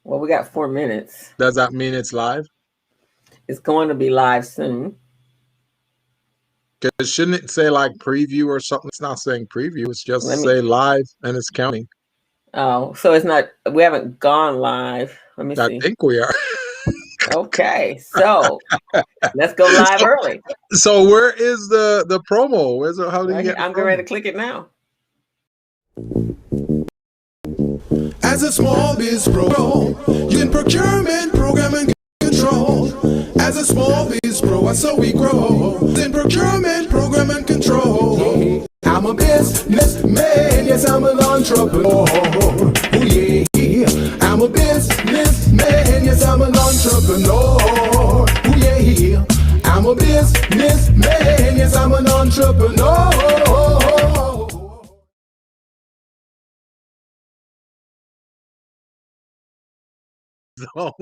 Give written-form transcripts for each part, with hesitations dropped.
Well, we got 4 minutes. Does that mean it's live? It's going to be live soon. Because shouldn't it say like preview or something? It's not saying preview. It's Let just me. say live and it's counting. Oh, so it's not. We haven't gone live. Let me I see. think we are. Okay, so let's go live so, early. so where is the promo? Where's it? How do you Right here. get the I'm getting ready promo? to click it now. As a small biz pro, you in procurement, program and control. As a small biz pro, that's how we grow. In procurement, program and control. I'm a businessman, yes, I'm an entrepreneur. Oh yeah, I'm a businessman, yes, I'm an entrepreneur. Oh yeah, I'm a businessman, yes, I'm an entrepreneur. Zone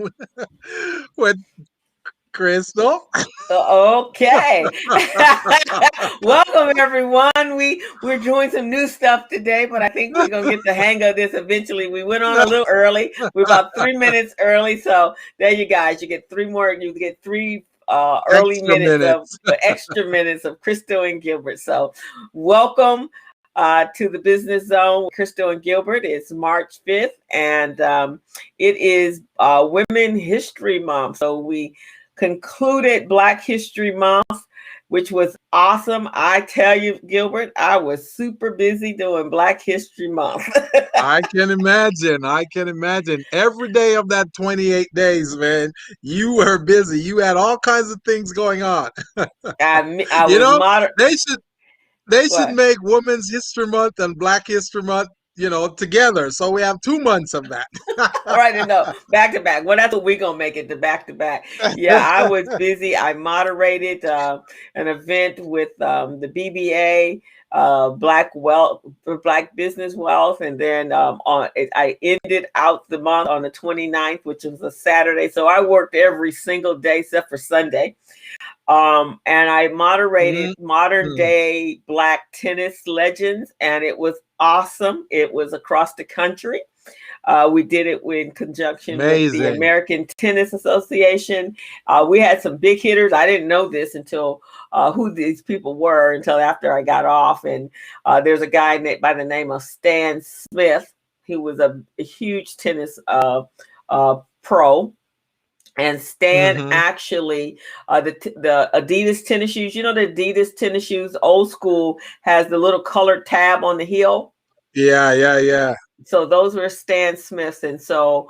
with Crystal. Okay. Welcome everyone. We're doing some new stuff today, but I think we're gonna get the hang of this eventually. We went on a little early. We're about 3 minutes early, so there you guys. You get three more. You get three early Extra minutes of minutes. extra minutes of Crystal and Gilbert. So welcome to the Business Zone. Crystal and Gilbert. It's March 5th, and it is Women History Month. So we concluded Black History Month, which was awesome. I tell you, Gilbert, I was super busy doing Black History Month. I can imagine. I can imagine. Every day of that 28 days, man, you were busy. You had all kinds of things going on. I You was know, modern. they should they should What? make Women's History Month and Black History Month, together. So we have 2 months of that. All right, no, back to back. Well, that's what we're gonna make it, the back to back. Yeah, I was busy. I moderated an event with the BBA, Black Wealth, Black Business Wealth, and then I ended out the month on the 29th, which was a Saturday. So I worked every single day except for Sunday. And I moderated modern Mhm. day Black tennis legends, and it was awesome. It was across the country. We did it in conjunction with the Amazing. American Tennis Association. We had some big hitters. I didn't know this until who these people were until after I got off. And there's a guy by the name of Stan Smith. He was a huge tennis pro. And Stan Hmm. actually, the Adidas tennis shoes. You know the Adidas tennis shoes, old school, has the little colored tab on the heel. Yeah, yeah, yeah. So those were Stan Smiths, and so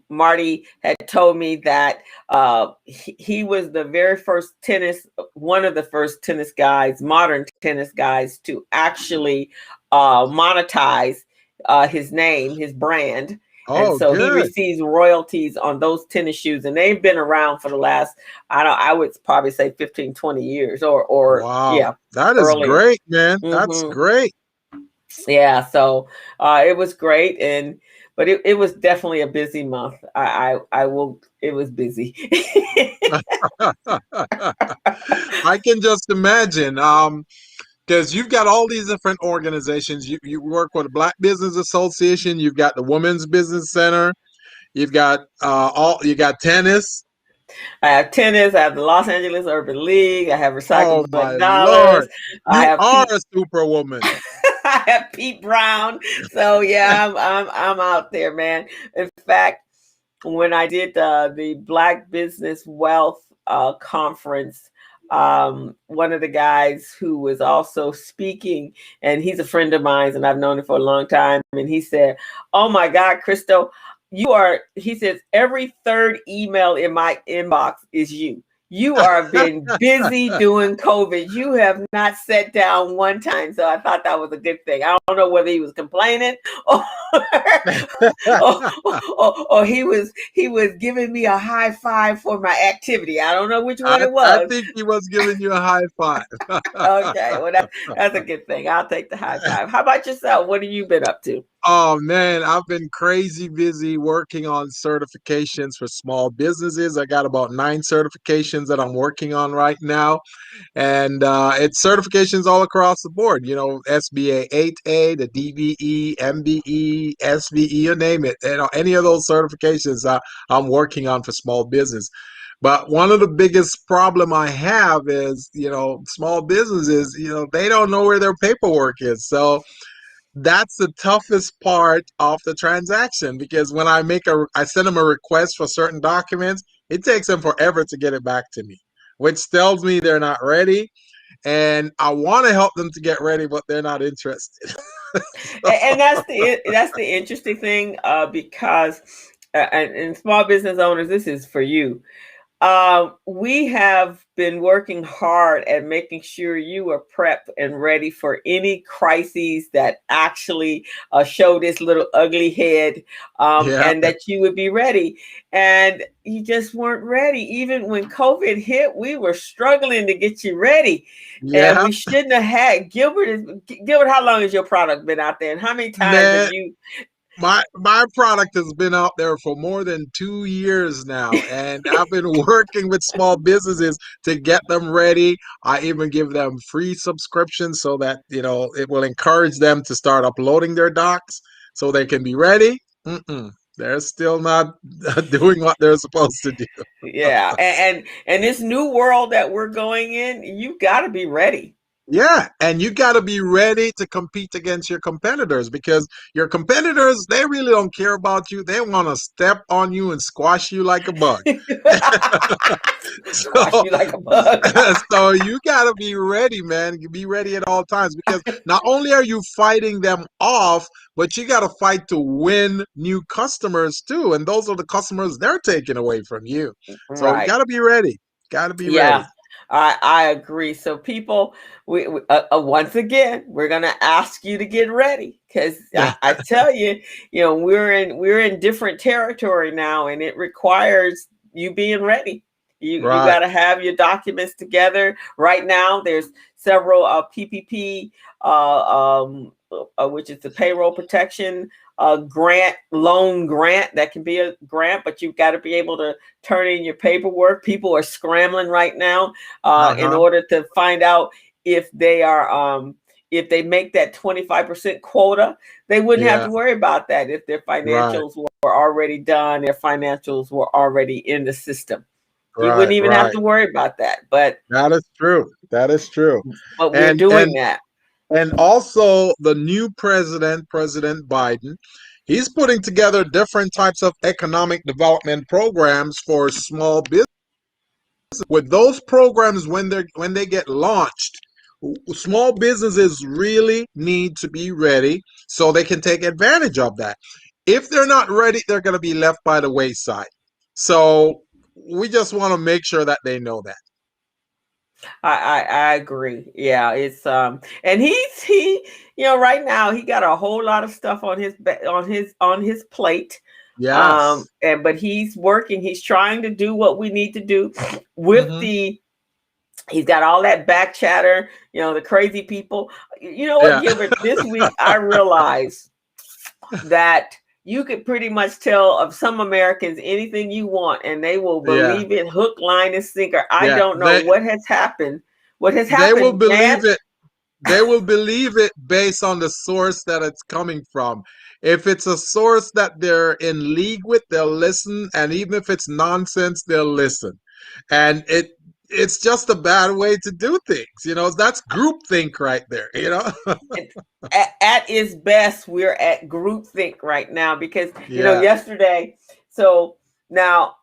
Marty had told me that he was the very first one of the first tennis guys, modern tennis guys, to actually monetize his name, his brand. And Oh, so he good. receives royalties on those tennis shoes, and they've been around for the last, I would probably say 15, 20 years, or Wow. yeah, That is earlier. great, man. That's Hmm. great. Yeah, so it was great, and but it was definitely a busy month. I will. It was busy. I can just imagine. Because you've got all these different organizations. You work with the Black Business Association. You've got the Women's Business Center. You've got you got tennis. I have tennis. I have the Los Angeles Urban League. I have Recycle Oh Black my Dollars. Lord, I you have are Pete. a superwoman. I have Pete Brown. So yeah, I'm out there, man. In fact, when I did the Black Business Wealth conference, one of the guys who was also speaking, and he's a friend of mine, and I've known him for a long time, and he said, "Oh my God, Crystal, you are," he says, "every third email in my inbox is you. You are been busy doing COVID. You have not sat down one time." So I thought that was a good thing. I don't know whether he was complaining or or he was giving me a high five for my activity. I don't know which one it I was. think he was giving you a high five. Okay, well that's a good thing. I'll take the high five. How about yourself? What have you been up to? Oh man, I've been crazy busy working on certifications for small businesses. I got about 9 certifications that I'm working on right now, and it's certifications all across the board. SBA 8A, the DBE, MBE, SVE, you name it. Any of those certifications I'm working on for small business. But one of the biggest problem I have is, small businesses, they don't know where their paperwork is. So that's the toughest part of the transaction, because when I send them a request for certain documents, it takes them forever to get it back to me, which tells me they're not ready. And I want to help them to get ready, but they're not interested. So, And that's the interesting thing, because and small business owners, this is for you. We have been working hard at making sure you are prepped and ready for any crises that actually show this little ugly head, yeah, and that you would be ready. And you just weren't ready. Even when COVID hit, we were struggling to get you ready. And yeah, we shouldn't have had Gilbert, how long has your product been out there? And how many times have man. you My product has been out there for more than 2 years now, and I've been working with small businesses to get them ready. I even give them free subscriptions so that it will encourage them to start uploading their docs so they can be ready. Mm-mm. They're still not doing what they're supposed to do. Yeah, and this new world that we're going in, you got to be ready. Yeah, and you got to be ready to compete against your competitors, because your competitors, they really don't care about you. They want to step on you and squash you like a bug. Squash So, you like a bug. so you got to be ready, man. You be ready at all times, because not only are you fighting them off, but you got to fight to win new customers too. And those are the customers they're taking away from you. So you Right. got to be ready. Got to be ready. Yeah, I agree. So people, we once again, we're gonna ask you to get ready, because I tell you, we're in different territory now, and it requires you being ready. You Right. got to have your documents together. Right now, there's several PPP, which is the payroll protection loan grant, that can be a grant, but you've got to be able to turn in your paperwork. People are scrambling right now in Uh-huh. order to find out if they are if they make that 25% quota. They wouldn't have Yeah. to worry about that if their Right. financials were already done, their financials were already in the system. You wouldn't Right. even have Right. to worry about that. But That is true. That is true. we're And doing and that. and also the new president, President Biden, he's putting together different types of economic development programs for small business. With those programs, when they get launched, small businesses really need to be ready so they can take advantage of that. If they're not ready, they're going to be left by the wayside. So we just want to make sure that they know that. I agree. Yeah, it's and right now he got a whole lot of stuff on his plate. Yes. And but he's working, he's trying to do what we need to do with Hmm. the he's got all that back chatter, the crazy people. You know what, Yeah. Gilbert, this week I realized that you could pretty much tell of some Americans anything you want, and they will Yeah. believe it hook, line, and sinker. I Yeah. don't know what has happened. What has They will happened, man? believe it. They will believe it based on the source that it's coming from. If it's a source that they're in league with, they'll listen, and even if it's nonsense, they'll listen. And it's just a bad way to do things. That's groupthink right there. It, at its best, we're at groupthink right now because Yeah. yesterday. So now,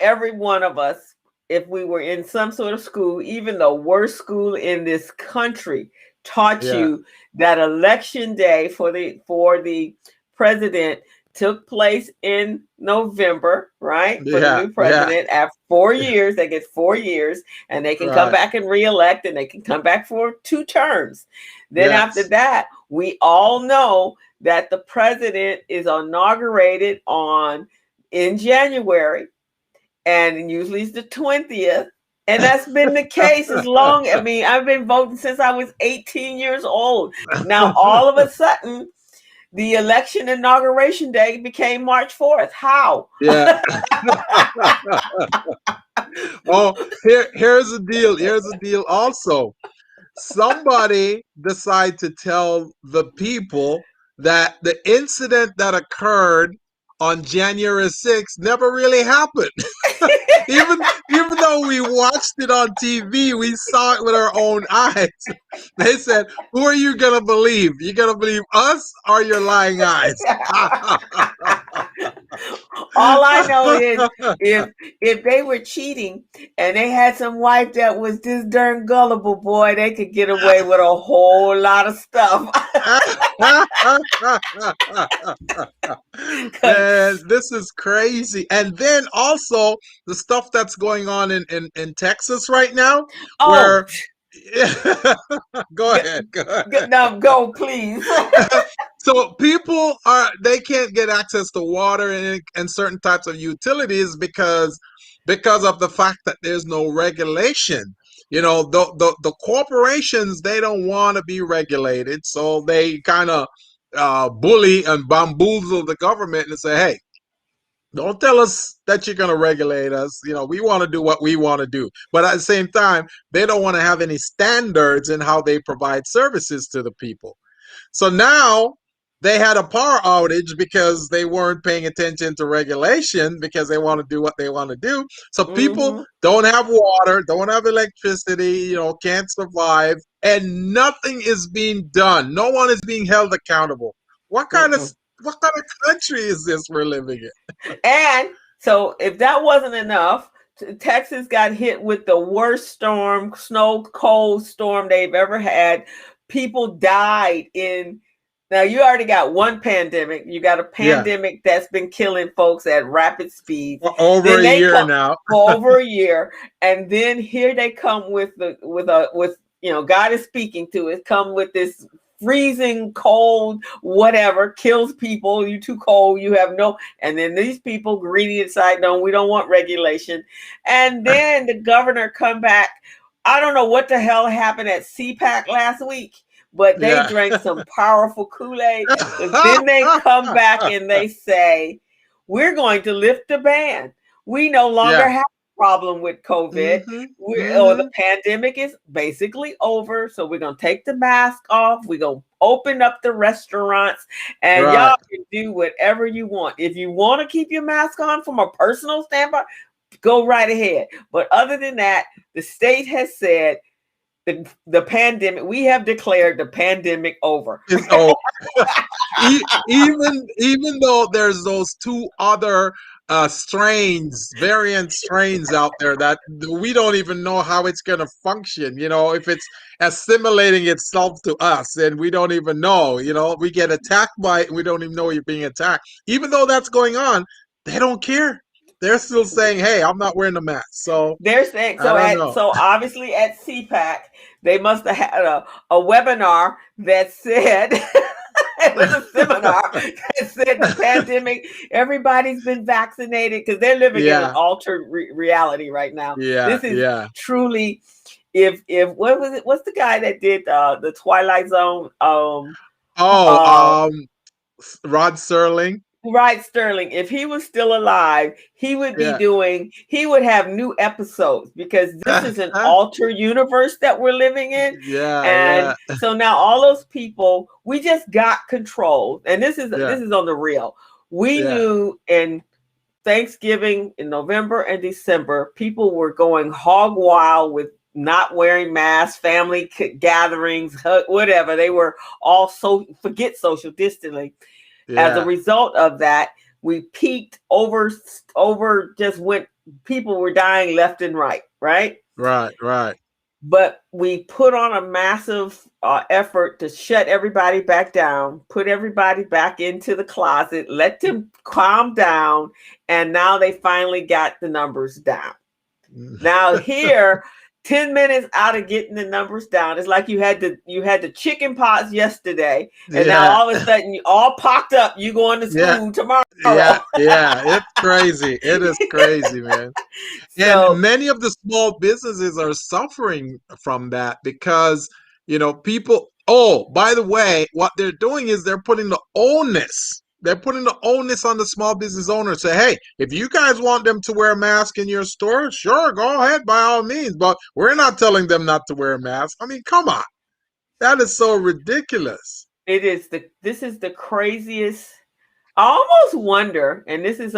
every one of us, if we were in some sort of school, even the worst school in this country, taught Yeah. you that election day for the president took place in November, right? For the Yeah. new Yeah. president at 4 years, they get 4 years, and they can come Right. back and reelect, and they can come back for 2 terms. Then after Yes. that, we all know that the president is inaugurated in January, and usually it's the 20th. And that's been the case as long. I mean, I've been voting since I was 18 years old. Now, all of a sudden, the election inauguration day became March 4th. How? Yeah. Oh, here's the deal. Here's the deal also. Somebody decide to tell the people that the incident that occurred on January 6th never really happened. even even though we watched it on TV, we saw it with our own eyes. They said, "Who are you gonna believe? You gonna believe us or your lying eyes?" All I know is if they were cheating and they had some wife that was this darn gullible, boy, they could get away with a whole lot of stuff. Man, this is crazy. And then also the stuff that's going on in Texas right now, Oh, where go ahead, go ahead. now go, please. So people they can't get access to water and certain types of utilities because of the fact that there's no regulation. You know, the corporations, they don't want to be regulated, so they kind of bully and bamboozle the government and say, "Hey, don't tell us that you're going to regulate us. You know, we want to do what we want to do." But at the same time, they don't want to have any standards in how they provide services to the people. So now they had a power outage because they weren't paying attention to regulation because they want to do what they want to do. So people Hmm. don't have water, don't have electricity, can't survive, and nothing is being done. No one is being held accountable. What kind of Mm-mm. what kind of country is this we're living in? And so, if that wasn't enough, Texas got hit with the worst storm, snow, cold storm they've ever had. People died in. Now, you already got one pandemic. You got a Yeah, pandemic that's been killing folks at rapid speeds. for over Then a they year come now. for over a year, and then here they come with God is speaking to us. Come with this freezing cold, whatever kills people. You too cold. You have no. And then these people greedy inside. No, we don't want regulation. And then the governor come back. I don't know what the hell happened at CPAC last week, but they Yeah. drank some powerful Kool-Aid, because then they come back and they say, we're going to lift the ban. We no longer Yeah. have a problem with COVID. Hmm. Or the Hmm. pandemic is basically over. So we're going to take the mask off. We're going to open up the restaurants, and Right. y'all can do whatever you want. If you want to keep your mask on from a personal standpoint, go right ahead. But other than that, the state has said the pandemic, we have declared the pandemic over. It's over. Even though there's those two other variant strains out there that we don't even know how it's going to function. If it's assimilating itself to us, and we don't even know. We get attacked by it, and we don't even know you're being attacked. Even though that's going on, they don't care. They're still saying, "Hey, I'm not wearing a mask." So They're saying I don't know. so obviously at CPAC they must have had a webinar that said it was a seminar that said the pandemic, everybody's been vaccinated, because they're living in an Yeah, altered reality right now. yeah, This is yeah. truly, if what was it? What's the guy that did the Twilight Zone? Oh, Uh, Rod Serling. Right, Sterling. If he was still alive, Yeah. he would have new episodes, because this is an alter universe that we're living in. Yeah, And yeah, so now all those people, we just got control. And yeah, this is on the real. We yeah, knew in Thanksgiving, in November and December, people were going hog wild with not wearing masks, family gatherings, whatever. They were all forget social distancing. As a yeah. result of that, we peaked just went, people were dying left and right? Right, right. But we put on a massive effort to shut everybody back down, put everybody back into the closet, let them calm down, and now they finally got the numbers down. Now here, 10 minutes out of getting the numbers down, it's like you had the chicken pox yesterday, and now Yeah, all of a sudden you all popped up. You going to yeah, school tomorrow. yeah, yeah. It's crazy. It is crazy, man. And So many of the small businesses are suffering from that because, people. Oh, by the way, what they're doing is they're putting the onus. They're putting the onus on the small business owner. Say, hey, if you guys want them to wear a mask in your store, sure, go ahead by all means. But we're not telling them not to wear a mask. I mean, come on. That is so ridiculous. It is this is the craziest. I almost wonder, and this is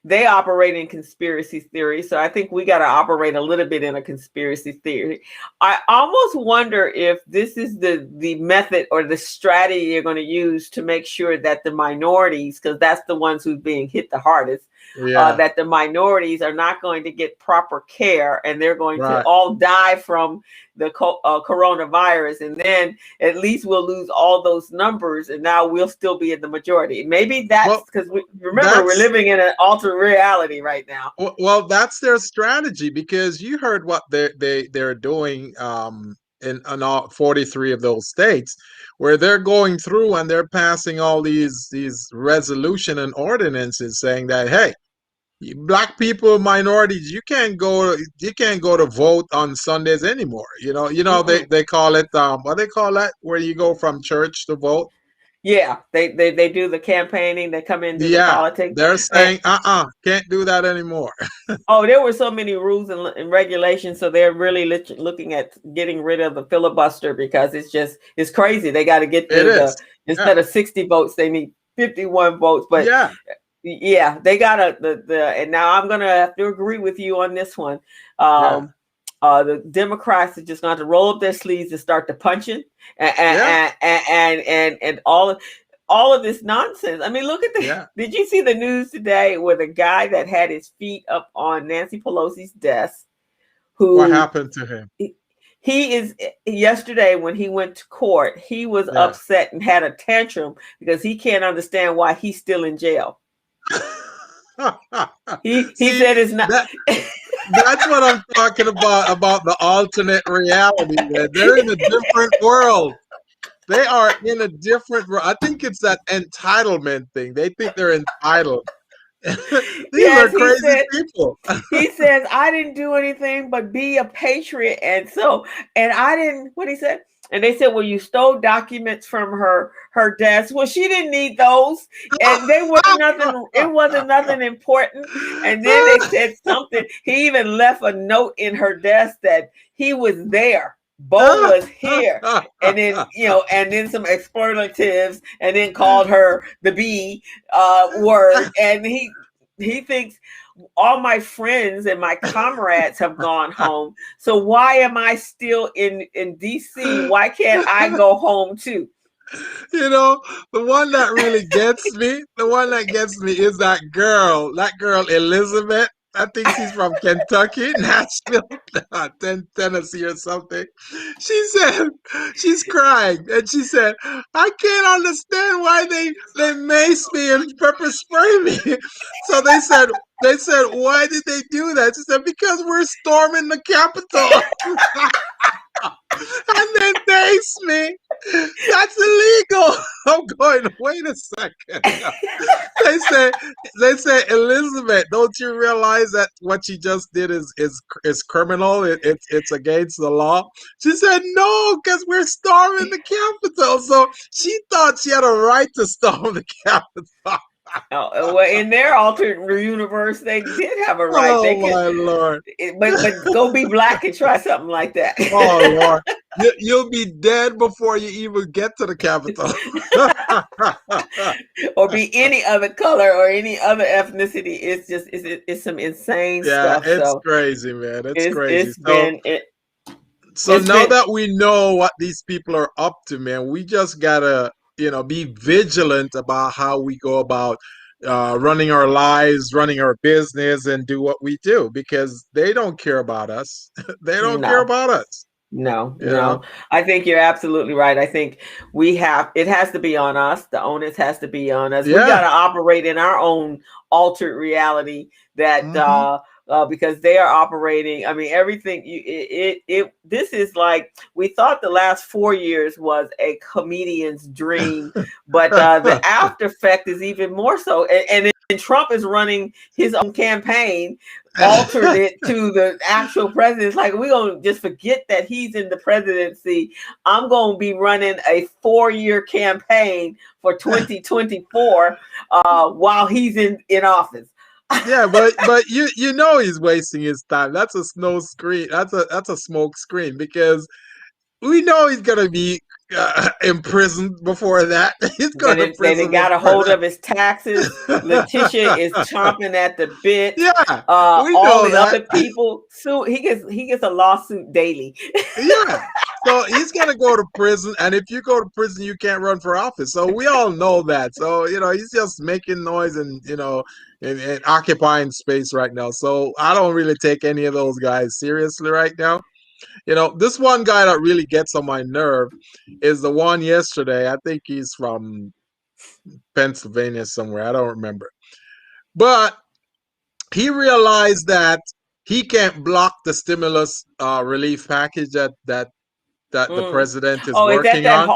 they operate in conspiracy theory, so I think we got to operate a little bit in a conspiracy theory. I almost wonder if this is the method or the strategy you're going to use to make sure that the minorities, because that's the ones who's being hit the hardest, Yeah, that the minorities are not going to get proper care, and they're going to right. all die from the coronavirus, and then at least we'll lose all those numbers, and now we'll still be in the majority. Maybe that's Well, because we remember we're that's living in an alternate reality right now. well, that's their strategy because you heard what they're doing in all 43 of those states where they're going through and they're passing all these resolution and ordinances saying that hey, black people, minorities, you can't go to vote on Sundays anymore. They call it what they call that where you go from church to vote. Yeah, they do the campaigning. They come in do the Yeah, politics, they're and saying can't do that anymore. oh, there were so many rules and regulations, so they're really looking at getting rid of the filibuster because it's crazy. They got to get It the is. Yeah. instead of 60 votes, they need 51 votes, but Yeah. yeah, they got the and now I'm gonna have to agree with you on this one. Yeah. The Democrats are just going to roll up their sleeves and start to punching and Yeah. and all of this nonsense. I mean, look at the. Yeah. Did you see the news today where the guy that had his feet up on Nancy Pelosi's desk, What who happened to him? he is yesterday when he went to court, he was Yeah. upset and had a tantrum because he can't understand why he's still in jail. He See, said it's not. that that's what I'm talking about the alternate reality. Man. They're in a different world. They are in a different world. I think it's that entitlement thing. They think they're entitled. These are Yes, crazy people. he says I didn't do anything but be a patriot, and I didn't. What he said, and they said, well, you stole documents from her desk. Well, she didn't need those, and they were nothing. It wasn't nothing important. And then they said something. He even left a note in her desk that he was there. Bo was here, and then and then some expletives, and then called her the B word, and he thinks all my friends and my comrades have gone home. So why am I still in DC? Why can't I go home too? The one that really gets me, is that girl Elizabeth. I think she's from Kentucky, Nashville, Tennessee or something. She said she's crying and she said, I can't understand why they mace me and pepper spray me. So they said, why did they do that? She said, because we're storming the Capitol. And they mace me. That's illegal. I'm going, wait a second. They say, Elizabeth, don't you realize that what you just did is criminal? It's against the law. She said, no, because we're storming the Capitol. So she thought she had a right to storm the Capitol. Well, in their alternate universe, they did have a right. Oh They could, my Lord. but go be black and try something like that. Oh Lord. You'll be dead before you even get to the Capitol. Or be any other color or any other ethnicity. It's some insane Yeah, stuff. it's So crazy, man. It's crazy. it's been it. So It's now been that we know what these people are up to, man, we just gotta, be vigilant about how we go about running our lives, running our business, and do what we do because they don't care about us. They don't care no. about us. No, You know? no. I think you're absolutely right. I think it has to be on us. The onus has to be on us. We got Yeah. to operate in our own altered reality that, Hmm. because they are operating. I mean, everything this is like, we thought the last 4 years was a comedian's dream, but the after effect is even more so. And Trump is running his own campaign, altered it to the actual president. It's like, we're going to just forget that he's in the presidency. I'm going to be running a 4-year campaign for 2024 while he's in office. Yeah, but he's wasting his time. That's a snow screen. That's a smoke screen because we know he's gonna be imprisoned before that. He's going to They done prison got a before hold that. of his taxes. Letitia is chomping at the bit. Yeah, we All know the that. other people sue. He gets a lawsuit daily. Yeah. So he's gonna go to prison, and if you go to prison, you can't run for office. So we all know that. So he's just making noise and and occupying space right now. So I don't really take any of those guys seriously right now. This one guy that really gets on my nerve is the one yesterday. I think he's from Pennsylvania somewhere. I don't remember, but he realized that he can't block the stimulus relief package that the Mm. president is Oh, is that working on.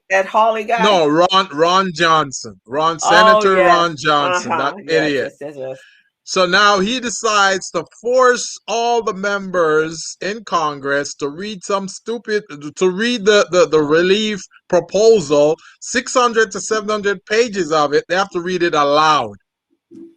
That Hawley guy? No, Ron Johnson. Oh Senator yes. Ron Johnson, that Yes, idiot. yes, yes, yes. So now he decides to force all the members in Congress to read the relief proposal, 600 to 700 pages of it. They have to read it aloud.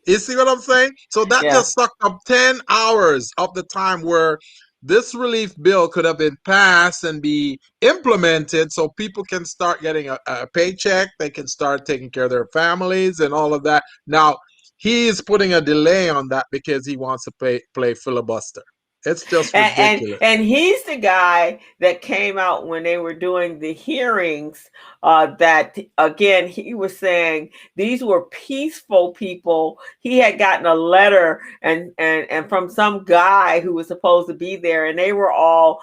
You see what I'm saying? So that Yeah. just sucked up 10 hours of the time where this relief bill could have been passed and be implemented so people can start getting a paycheck. They can start taking care of their families and all of that. Now, he is putting a delay on that because he wants to play filibuster. It's just ridiculous. And he's the guy that came out when they were doing the hearings. That again, he was saying these were peaceful people. He had gotten a letter and from some guy who was supposed to be there, and they were all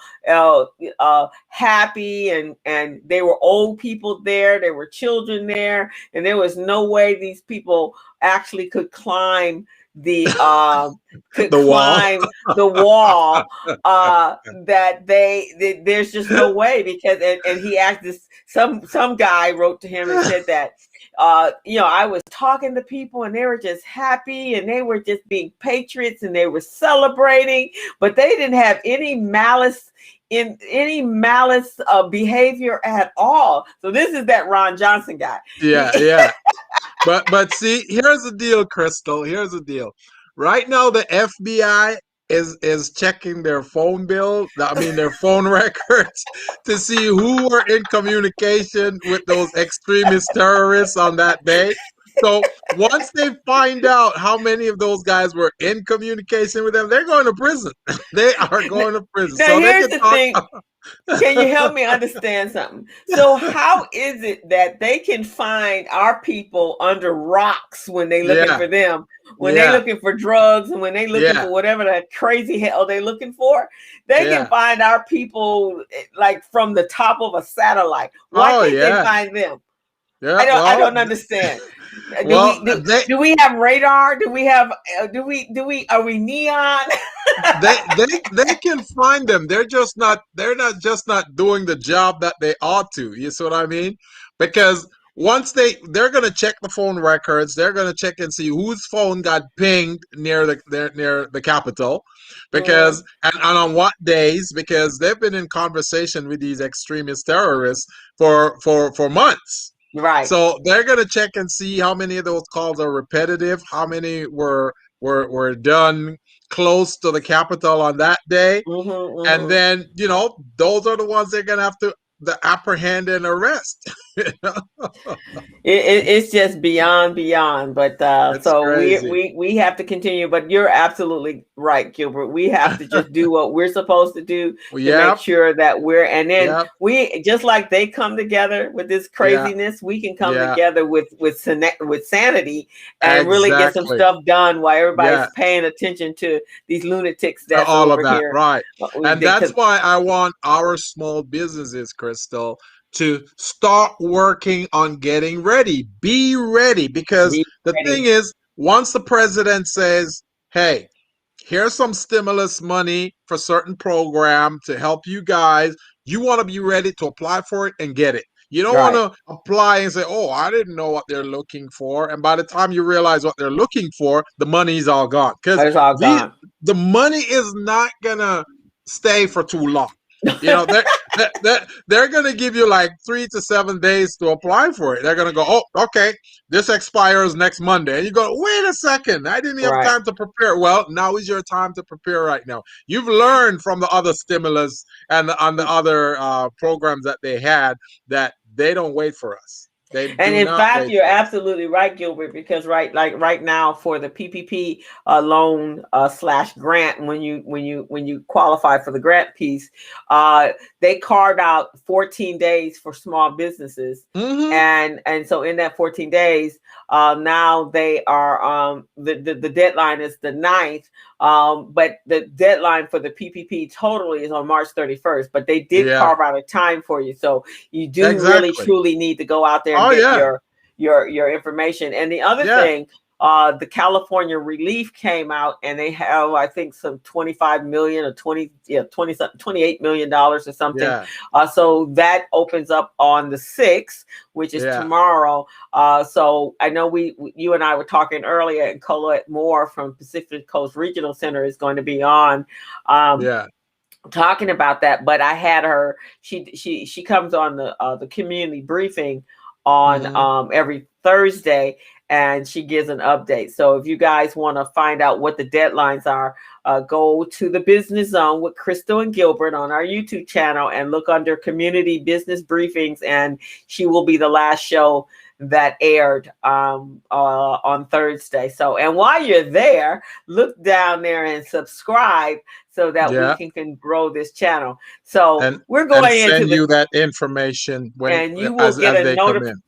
happy and they were old people there. There were children there, and there was no way these people actually could climb the The wall. the wall that there's just no way because and he asked this some guy wrote to him and said that I was talking to people and they were just happy and they were just being patriots and they were celebrating, but they didn't have any malice behavior at all. So this is that Ron Johnson guy. Yeah. But see, here's the deal, Crystal. Here's the deal. Right now, the FBI is checking their phone bill. I mean, their phone records to see who were in communication with those extremist terrorists on that day. So once they find out how many of those guys were in communication with them, they're going to prison. They are going to prison. Now So they here's can the talk. thing. Can you help me understand something? So how is it that they can find our people under rocks when they looking Yeah. for them, when Yeah. they looking for drugs and when they looking Yeah. for whatever the crazy hell they looking for? They Yeah. can find our people like from the top of a satellite. Why Oh, can't yeah. they find them? Yeah. I don't understand. Well, Do we have radar? Do we have are we neon? they can find them. They're not just not doing the job that they ought to. You see what I mean? Because once they're gonna check the phone records, they're gonna check and see whose phone got pinged near the Capitol, because and on what days, because they've been in conversation with these extremist terrorists for months. Right. So they're gonna check and see how many of those calls are repetitive, how many were done close to the Capitol on that day, and then those are the ones they're gonna have to apprehend and arrest. It's just beyond. But It's so crazy. we have to continue. But you're absolutely right, Gilbert. We have to just do what we're supposed to do to make sure that and then we just like they come together with this craziness, we can come together with sanity and really get some stuff done while everybody's paying attention to these lunatics that's all over of that, here. right? And that's why I want our small businesses, Crystal, to start working on getting ready. Be ready, because thing is, once the president says, hey, here's some stimulus money for certain program to help you guys, you want to be ready to apply for it and get it. You don't want to apply and say, oh, I didn't know what they're looking for. And by the time you realize what they're looking for, the money's all gone. Because the money is not going to stay for too long. they're going to give you like 3 to 7 days to apply for it. They're going to go, oh, okay, this expires next Monday. And you go, wait a second, I didn't have Right. time to prepare. Well, now is your time to prepare right now. You've learned from the other stimulus and the other programs that they had that they don't wait for us. They And do in not fact, wait you're for us. absolutely right, Gilbert, because right now for the PPP loan slash grant, when you qualify for the grant piece, uh, they carved out 14 days for small businesses, Mm-hmm. and so in that 14 days, now they are the deadline is the 9th. But the deadline for the PPP totally is on March 31st. But they did Yeah, carve out a time for you, so you do really exactly. truly need to go out there and Oh, get yeah. your information. And the other Yeah, thing, the California relief came out, and they have, I think, some 25 million or 20 something, $28 million or something. yeah, So that opens up on the 6th, which is yeah, tomorrow. So I know you and I were talking earlier, and Colette Moore from Pacific Coast Regional Center is going to be on. Um, yeah. talking about that, but I had her, she comes on the community briefing on Mm-hmm. every Thursday, and she gives an update. So if you guys want to find out what the deadlines are, go to the Business Zone with Crystal and Gilbert on our YouTube channel and look under community business briefings, and she will be the last show that aired on Thursday. So, and while you're there, look down there and subscribe so that we Yeah. can grow this channel. So and we're and going into send the, you that information when and you will as get a they come in.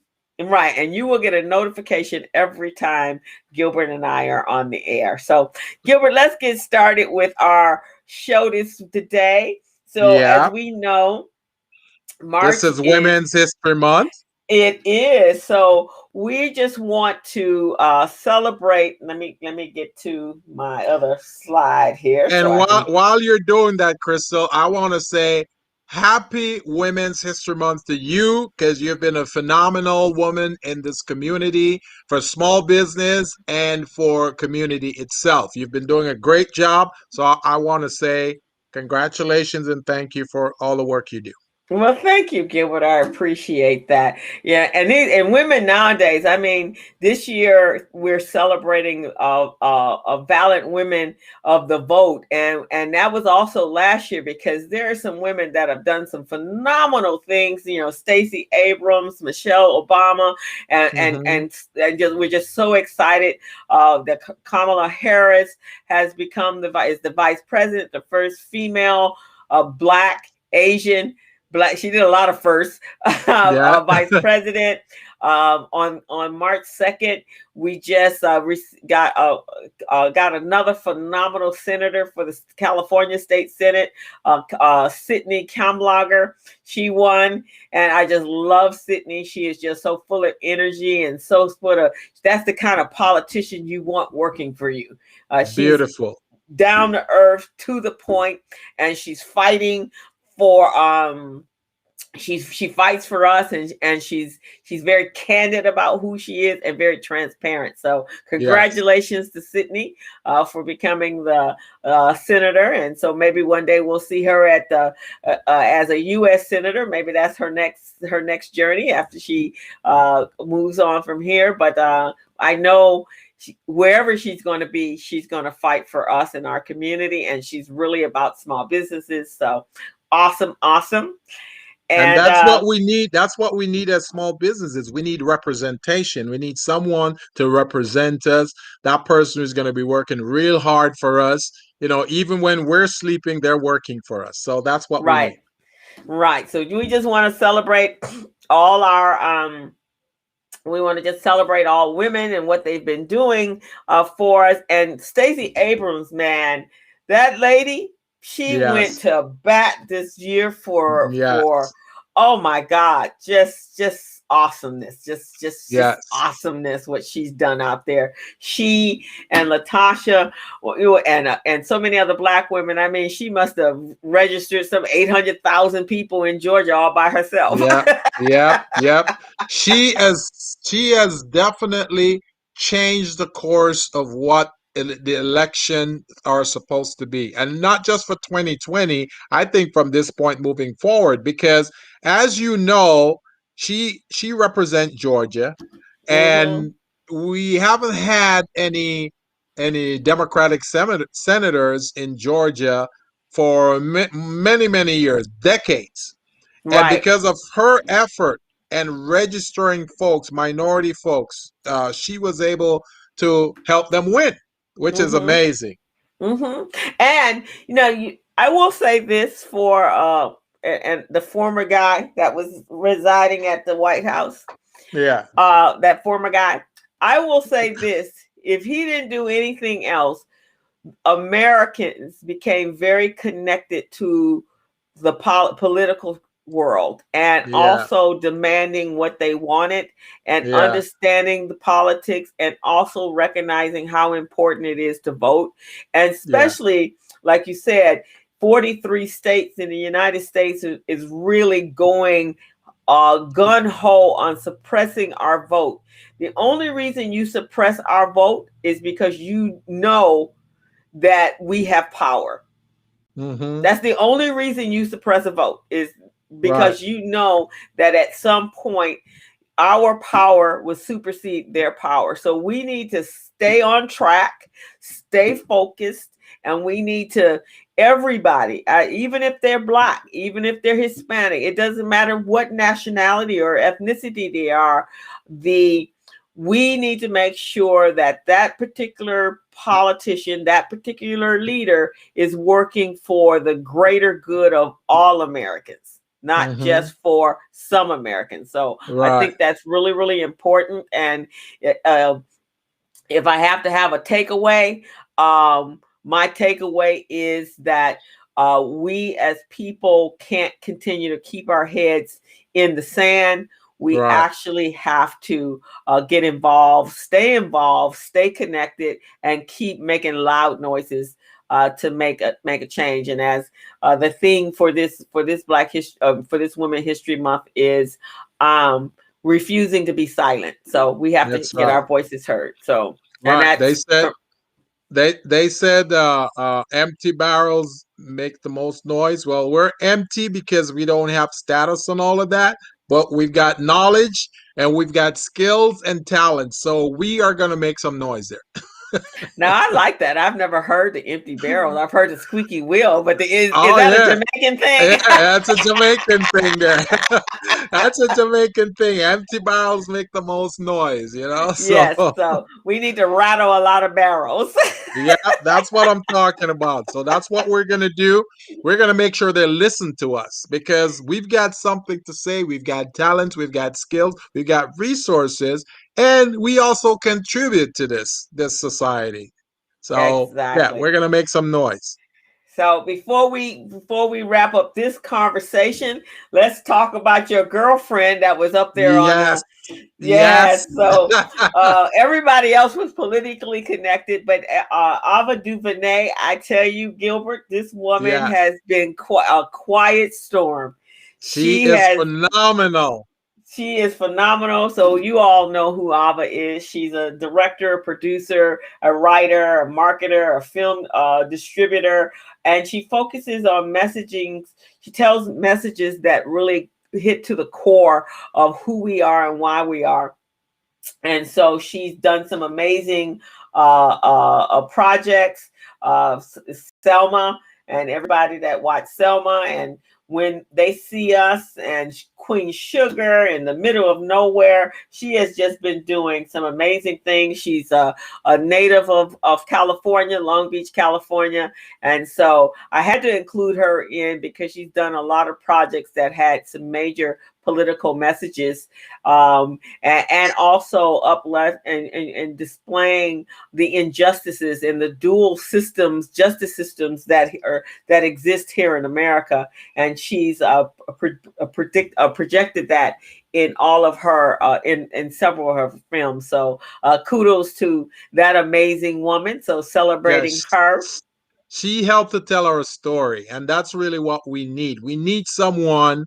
right, and you will get a notification every time Gilbert and I are on the air. So Gilbert, let's get started with our show today. So as Yeah, we know, this March is is Women's History Month, it is. So we just want to celebrate. Let me get to my other slide here so and I while can. while you're doing that, Crystal, I want to say Happy Women's History Month to you because you've been a phenomenal woman in this community for small business and for community itself. You've been doing a great job, so I want to say congratulations and thank you for all the work you do. Well, thank you, Gilbert. I appreciate that. Yeah, and women nowadays. I mean, this year we're celebrating valiant women of the vote, and that was also last year because there are some women that have done some phenomenal things. You know, Stacey Abrams, Michelle Obama, and and Hmm. and and just we're just so excited that Kamala Harris has become the vice president, the first female Black Asian Black. She did a lot of firsts. Yeah, Vice president. On March 2nd, we just got another phenomenal senator for the California State Senate, Sydney Kamlager. She won, and I just love Sydney. She is just so full of energy and so full of. That's the kind of politician you want working for you. She's beautiful. down to earth, to the point, and she's fighting for she fights for us, and she's very candid about who she is and very transparent. So Yes. congratulations to Sydney for becoming the senator, and so maybe one day we'll see her at the as a U.S. senator. Maybe that's her next journey after she moves on from here. But I know wherever she's going to be, she's going to fight for us in our community, and she's really about small businesses. So awesome, awesome. And And that's what we need. That's what we need as small businesses. We need representation. We need someone to represent us. That person who's going to be working real hard for us. You know, even when we're sleeping, they're working for us. So that's what we right, need. right. So we just want to celebrate all our we want to just celebrate all women and what they've been doing for us. And Stacey Abrams, man, that lady, she went Yes. to bat this year for Yes. oh my God, just awesomeness, just Yes. awesomeness what she's done out there. She and Latasha, and so many other Black women. I mean, she must have registered some 800,000 people in Georgia all by herself. Yep. Yep. Yep. She has definitely changed the course of what the election are supposed to be, and not just for 2020. I think from this point moving forward, because as you know, she represents Georgia, Mm-hmm. and we haven't had any Democratic senators in Georgia for many years, decades. And Right. because of her effort and registering folks, minority folks, she was able to help them win, which is Mm-hmm. amazing. Mm-hmm. And I will say this for and the former guy that was residing at the White House, Yeah, that former guy. I will say this: if he didn't do anything else, Americans became very connected to the political world and yeah, also demanding what they wanted and yeah, understanding the politics and also recognizing how important it is to vote. And yeah. especially, like you said, 43 states in the United States is really going gun ho on suppressing our vote. The only reason you suppress our vote is because you know that we have power. Mm-hmm. That's the only reason you suppress a vote is Right. because you know that at some point our power will supersede their power. So we need to stay on track, stay focused, and we need to everybody, even if they're black, even if they're Hispanic, it doesn't matter what nationality or ethnicity they are. The We need to make sure that that particular politician, that particular leader is working for the greater good of all Americans, not Mm-hmm. just for some Americans. So I Right. think that's really, really important. And uh, if I have to have a takeaway, my takeaway is that we as people can't continue to keep our heads in the sand. We Right. actually have to get involved, stay connected, and keep making loud noises to make a change. And as the thing for this for this Women History Month is refusing to be silent. So we have to That's get right. our voices heard. So, and Right. They that's said from, they said empty barrels make the most noise. Well, we're empty because we don't have status and all of that, but we've got knowledge and we've got skills and talent. So we are going to make some noise there. now I like that. I've never heard the empty barrels. I've heard the squeaky wheel, but is Oh that a yeah. Jamaican Yeah, thing? that's a Jamaican thing there. That's a Jamaican thing. Empty barrels make the most noise, you know? So Yes. So we need to rattle a lot of barrels. yeah, that's what I'm talking about. So that's what we're gonna do. We're gonna make sure they listen to us because we've got something to say. We've got talents, we've got skills, we've got resources, and we also contribute to this society. So yeah, Exactly. we're gonna make some noise. So before we wrap up this conversation, let's talk about your girlfriend that was up there on Yes, yeah. yes, So everybody else was politically connected, but Ava DuVernay, I tell you, Gilbert, this woman yes. has been a quiet storm. She She is has phenomenal. she is phenomenal. So you all know who Ava is. She's a director, a producer, a writer, a marketer, a film distributor, and she focuses on messaging. She tells messages that really hit to the core of who we are and why we are. And so she's done some amazing projects. Selma and everybody that watched Selma, and when they see us and Queen Sugar in the middle of nowhere, she has just been doing some amazing things. She's a native of California, Long Beach, California. And so I had to include her in because she's done a lot of projects that had some major political messages, and also uplift and displaying the injustices and the dual systems, justice systems that exist here in America. And she's projected that in all of her in several of her films. So kudos to that amazing woman. So celebrating Yes, her. she helped to tell our story, and that's really what we need. We need someone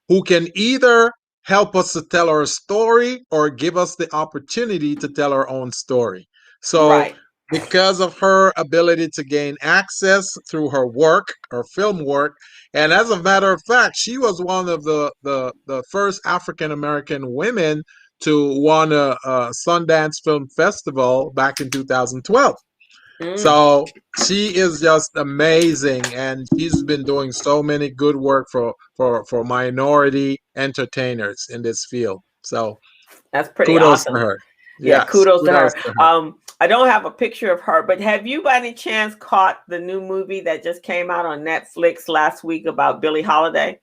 who can either help us to tell our story or give us the opportunity to tell our own story. So Right. because of her ability to gain access through her work, her film work. And as a matter of fact, she was one of the first African American women to won a Sundance Film Festival back in 2012. Mm, So she is just amazing, and she's been doing so many good work for minority entertainers in this field. So that's pretty kudos to awesome. her. Yeah, Yes, kudos to kudos her. to her. I don't have a picture of her, but have you by any chance caught the new movie that just came out on Netflix last week about Billie Holiday?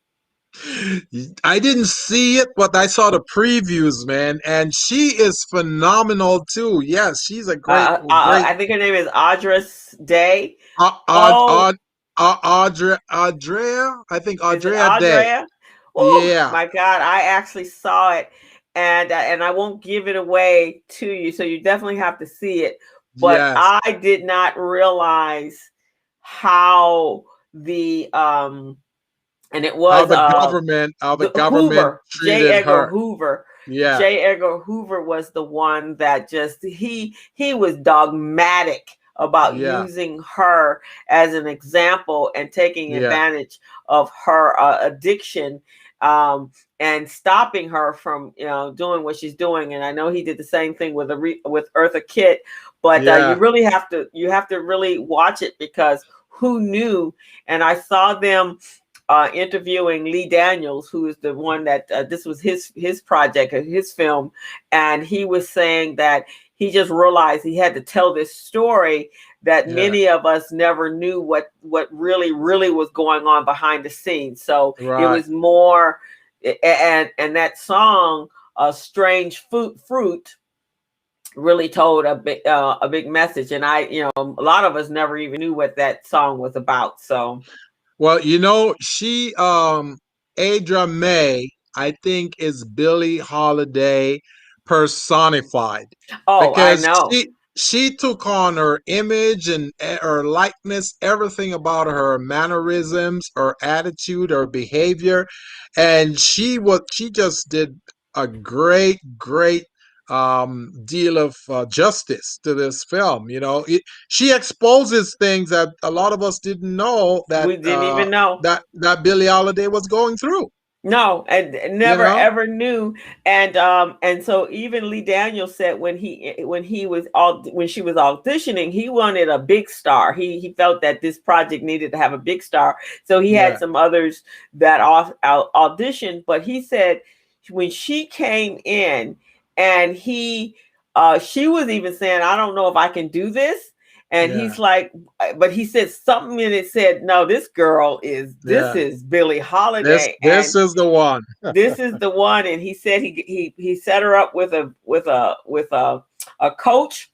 I didn't see it, but I saw the previews, man, and she is phenomenal too. Yes, she's a great I think her name is Audress Day. Aud, Oh, Aud, Audrea. I think is it Audrea Day. Audrea? Oh Yeah, my God, I actually saw it, and I won't give it away to you, so you definitely have to see it. But yes. I did not realize how the and it was How the the government Hoover, J. treated Edgar her. Hoover. Yeah, J. Edgar Hoover was the one that just he was dogmatic about yeah, using her as an example and taking yeah, advantage of her addiction, um, and stopping her from doing what she's doing. And I know he did the same thing with with Eartha Kitt, but yeah, you have to really watch it because who knew? And I saw them interviewing Lee Daniels, who is the one that this was his project, his film, and he was saying that he just realized he had to tell this story that yeah. many of us never knew what really was going on behind the scenes. So it Right. was more, and that song, "Strange Fruit," really told a big message, and a lot of us never even knew what that song was about. So. Well, she Adra May, I think, is Billie Holiday personified Oh, I because know. she took on her image and her likeness, everything about her mannerisms, her attitude, her behavior, and she just did a great deal of justice to this film. She exposes things that a lot of us didn't know We didn't even know. that Billie Holiday was going through. No, and You never know? ever knew. And so even Lee Daniels said when she was auditioning, he wanted a big star. He felt that this project needed to have a big star. So he had Yeah, some others that auditioned, but he said when she came in and she was even saying, I don't know if I can do this. And yeah, he's like, but he said something and it said, no, this yeah. is Billie This Holiday. this And is the one. this is the one. And he said he set her up with a coach,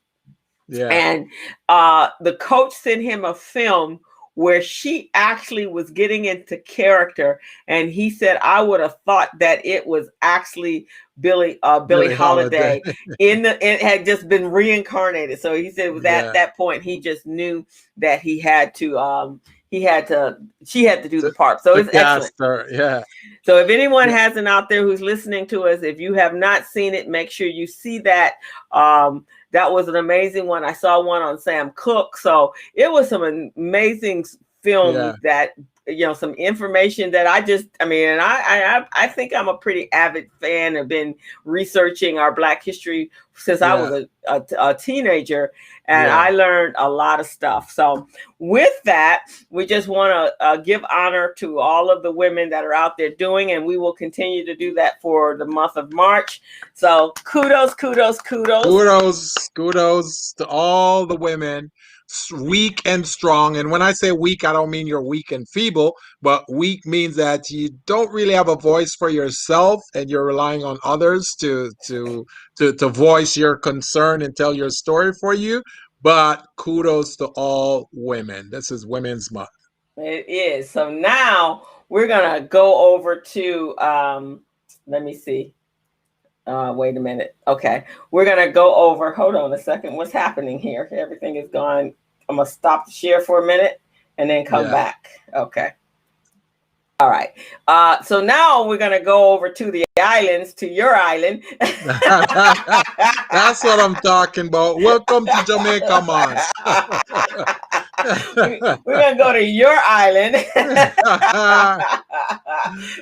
Yeah, and the coach sent him a film where she actually was getting into character, and he said I would have thought that it was actually Billie Billie Holiday. Holiday it had just been reincarnated. So he said it was at Yeah. that point he just knew that she had to do the To, part. So to it's excellent. cast her. Yeah. So if anyone Yeah. hasn't out there who's listening to us, if you have not seen it, make sure you see that. That was an amazing one. I saw one on Sam Cooke. So it was some amazing Yeah. film that some information that I think I'm a pretty avid fan. I've been researching our Black history since I Yeah. was a teenager, and Yeah. I learned a lot of stuff. So with that, we just want to give honor to all of the women that are out there doing, and we will continue to do that for the month of March. So kudos Kudos to all the women, weak and strong. And when I say weak, I don't mean you're weak and feeble, but weak means that you don't really have a voice for yourself, and you're relying on others to voice your concern and tell your story for you. But kudos to all women. This is Women's Month. It is. So now we're gonna go over to let me see. Wait a minute. Okay. We're gonna go over, hold on a second. What's happening here? Everything is gone. I'm gonna stop the share for a minute and then come Yeah. back. Okay. All right. So now we're gonna go over to the islands, to your island. That's what I'm talking about. Welcome to Jamaica, man. We're gonna go to your island,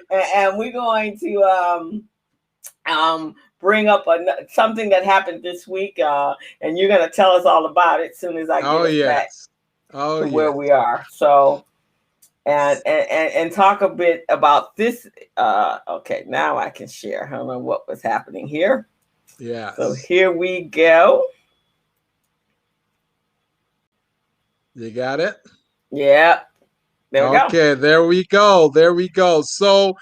and we're going to bring up something that happened this week, and you're gonna tell us all about it as soon as I get Oh us back yes. Oh to where yes. we are. So and talk a bit about this. Okay, now I can share. I don't know what was happening here. So Yes. here we go. You got it? Yeah, there we go. Okay, there we go. There we go. So,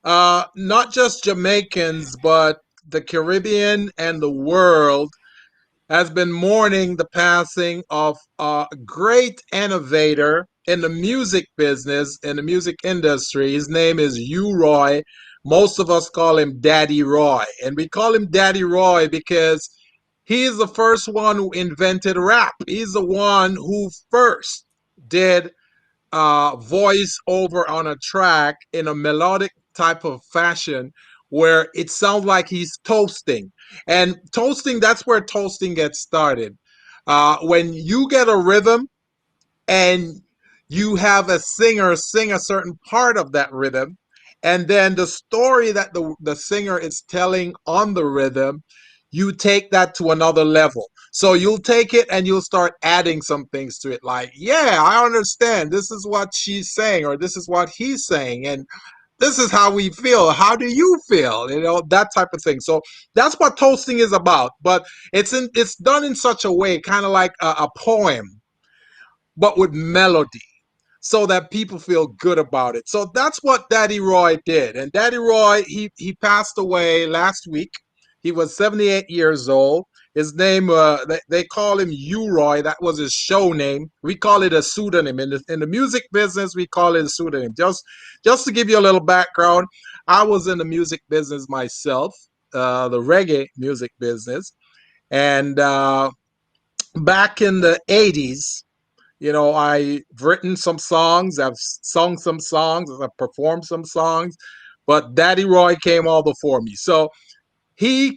not just Jamaicans, but the Caribbean and the world has been mourning the passing of a great innovator in the music business, in the music industry. His name is U Roy. Most of us call him Daddy Roy. And we call him Daddy Roy because he is the first one who invented rap. He's the one who first did voice over on a track in a melodic type of fashion where it sounds like he's toasting. And toasting, that's where toasting gets started. When you get a rhythm and you have a singer sing a certain part of that rhythm, and then the story that the singer is telling on the rhythm, you take that to another level. So you'll take it and you'll start adding some things to it, like, yeah, I understand, this is what she's saying, or this is what he's saying, and this is how we feel, how do you feel, that type of thing. So that's what toasting is about, but it's done in such a way, kind of like a poem, but with melody, so that people feel good about it. So that's what Daddy Roy did. And Daddy Roy, he passed away last week. He was 78 years old. His name, they call him U Roy. That was his show name. We call it a pseudonym. In the music business, we call it a pseudonym. Just to give you a little background, I was in the music business myself, the reggae music business. And back in the 80s, I've written some songs, I've sung some songs, I've performed some songs, but Daddy Roy came all before me. So he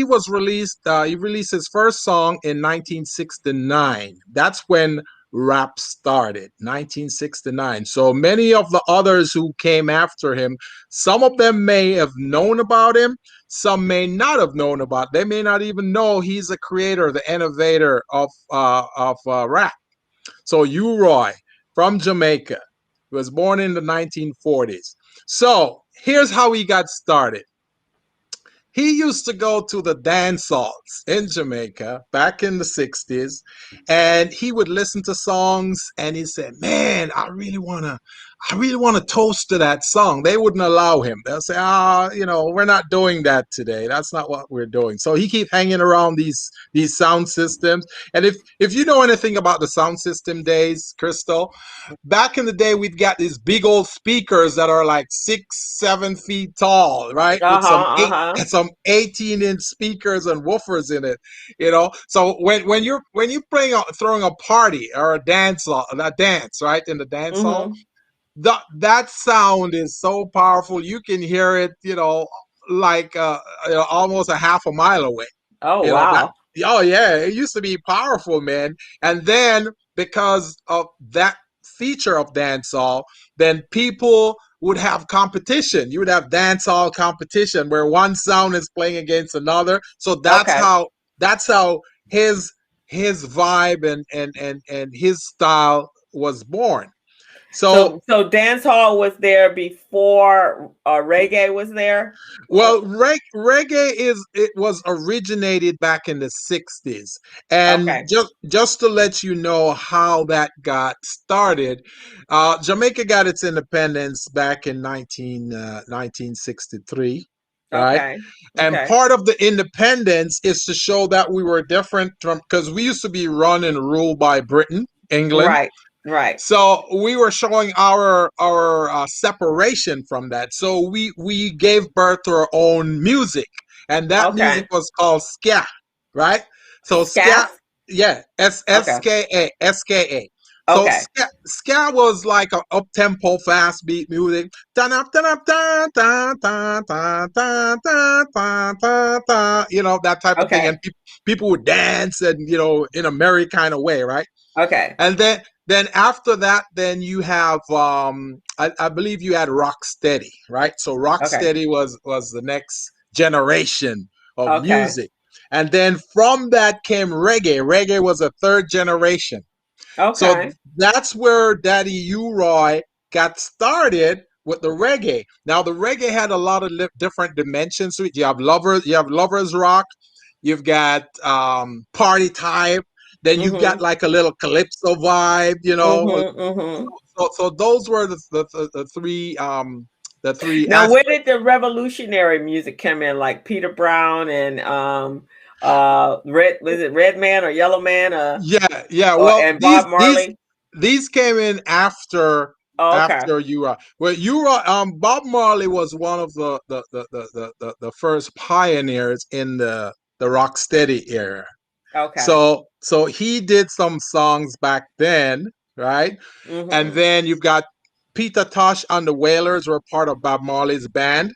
was released, he released his first song in 1969. That's when rap started, 1969. So many of the others who came after him, some of them may have known about him, some may not have known about. They may not even know he's the creator, the innovator of rap. So U Roy from Jamaica, he was born in the 1940s. So here's how he got started. He used to go to the dance halls in Jamaica back in the 60s, and he would listen to songs and he said, man, I really wanna toast to that song. They wouldn't allow him. They'll say, we're not doing that today. That's not what we're doing. So he keep hanging around these sound systems. And if you know anything about the sound system days, Crystal, back in the day, we've got these big old speakers that are like 6, 7 feet tall, right? Uh With huh. Uh huh. some 18-inch speakers and woofers in it. So when you're throwing a party or a dance, right, in the dance hall, Mm-hmm. that sound is so powerful. You can hear it, like almost a half a mile away. Oh That wow. oh yeah, it used to be powerful, man. And then because of that feature of dancehall, then people would have competition. You would have dancehall competition where one sound is playing against another. So that's Okay. how his his vibe and his style was born. So So dance hall was there before reggae was there. Uh, well, reggae it was originated back in the 60s. And okay. just to let you know how that got started, Jamaica got its independence back in 1963, right? Okay. And Okay. part of the independence is to show that we were different from, because we used to be run and ruled by Britain, England. Right. Right. So we were showing our separation from that. So we gave birth to our own music, and that music Okay. was called ska, right? So ska, Scaff. yeah, S S Okay. K A S K A. So Okay. ska was like a up tempo, fast beat music. Dun, up, dun, up, dun, dun, dun, dun, dun, dun, dun, dun, dun, that type of thing. And Okay. people would dance and, in a merry kind of way, right? Okay. And then after that, then you have I believe you had Rocksteady, right? So Okay. Rocksteady was the next generation of Okay. music. And then from that came reggae. Reggae was a third generation. So Okay. that's where Daddy U-Roy got started with the reggae. Now the reggae had a lot of different dimensions to it. You have lovers rock, you've got party type, then you've got Mhm. like a little calypso vibe, Mhm. Mhm. So those were the three Now, where aspects. did the revolutionary music come in, like Peter Brown and Red, was it Red Man or Yellow Man, Yeah, yeah. or Well, and Bob Marley? these came in after Oh, okay. Ura. Well, Ura, Bob Marley was one of the first pioneers in the rocksteady era. Okay. So he did some songs back then, right? And Mhm. then you've got Peter Tosh and the Wailers were part of Bob Marley's band.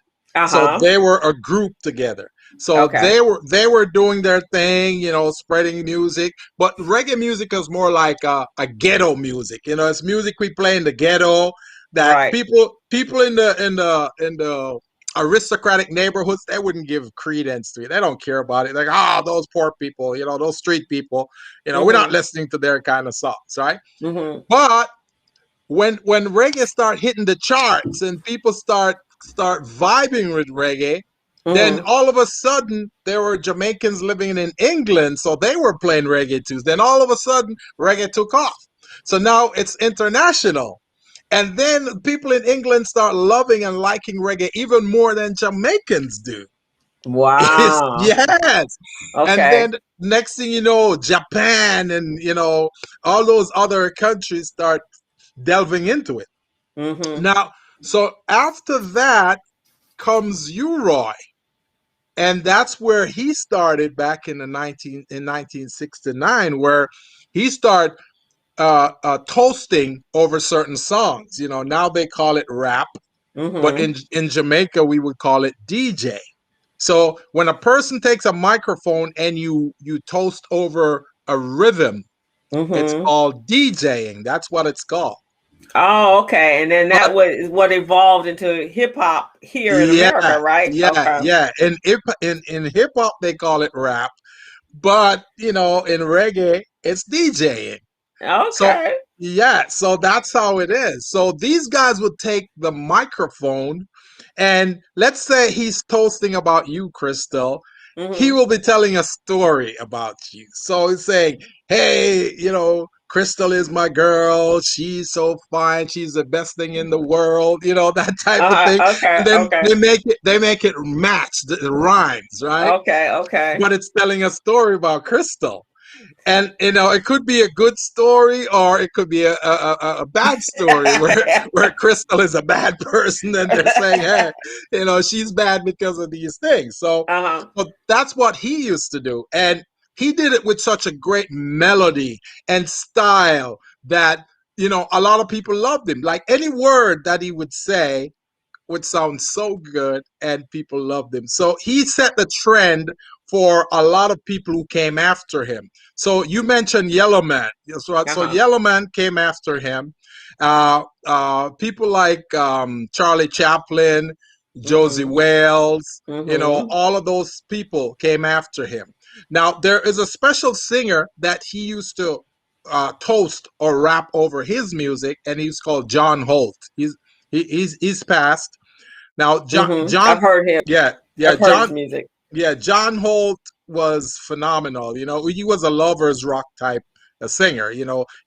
So Uh-huh. they were a group together. So Okay. they were doing their thing, spreading music. But reggae music is more like a ghetto music. It's music we play in the ghetto that Right. people in the aristocratic neighborhoods, they wouldn't give credence to it. They don't care about it. Like, those poor people, those street people, we're not Mhm. listening to their kind of songs, right? Mhm. But when reggae start hitting the charts and people start vibing with reggae, then Mhm. all of a sudden there were Jamaicans living in England, so they were playing reggae too. Then all of a sudden reggae took off. So now it's international. And then people in England start loving and liking reggae even more than Jamaicans do. Wow. Yes. And Okay. then next thing you know, Japan and all those other countries start delving into it. Mhm. Now, so after that comes U-Roy, and that's where he started back in 1969, where he started toasting over certain songs. Now they call it rap, but Mhm. in Jamaica we would call it DJ. So when a person takes a microphone and you toast over a rhythm, it's Mhm. called DJing. That's what it's called. Oh, okay. And then that But was what evolved into hip hop here in yeah, America, right? yeah, Okay. yeah. In hip hop they call it rap, but in reggae it's DJing. So Okay. yeah, so that's how it is. So these guys would take the microphone, and let's say he's toasting about you, Crystal. He Mhm. will be telling a story about you. So he's saying, "Hey, Crystal is my girl. She's so fine. She's the best thing in the world." That type of thing. Okay. And then Okay. they make it match the rhymes, right? Okay. Okay. But it's telling a story about Crystal, and it could be a good story or it could be a bad story where Crystal is a bad person and they're saying, hey, she's bad because of these things. So Uh-huh. but that's what he used to do, and he did it with such a great melody and style that a lot of people loved him. Like any word that he would say would sound so good and people loved him. So he set the trend for a lot of people who came after him. So you mentioned Yellow Man. So Uh-huh. Yellow Man came after him. People like Charlie Chaplin, Josie Mhm. Wales, Mhm. all of those people came after him. Now, there is a special singer that he used to toast or rap over his music, and he's called John Holt. He's passed now. Mhm. John, I've heard him. yeah, yeah, I've heard John, his music. yeah, John Holt was phenomenal. He was a lovers rock type a singer.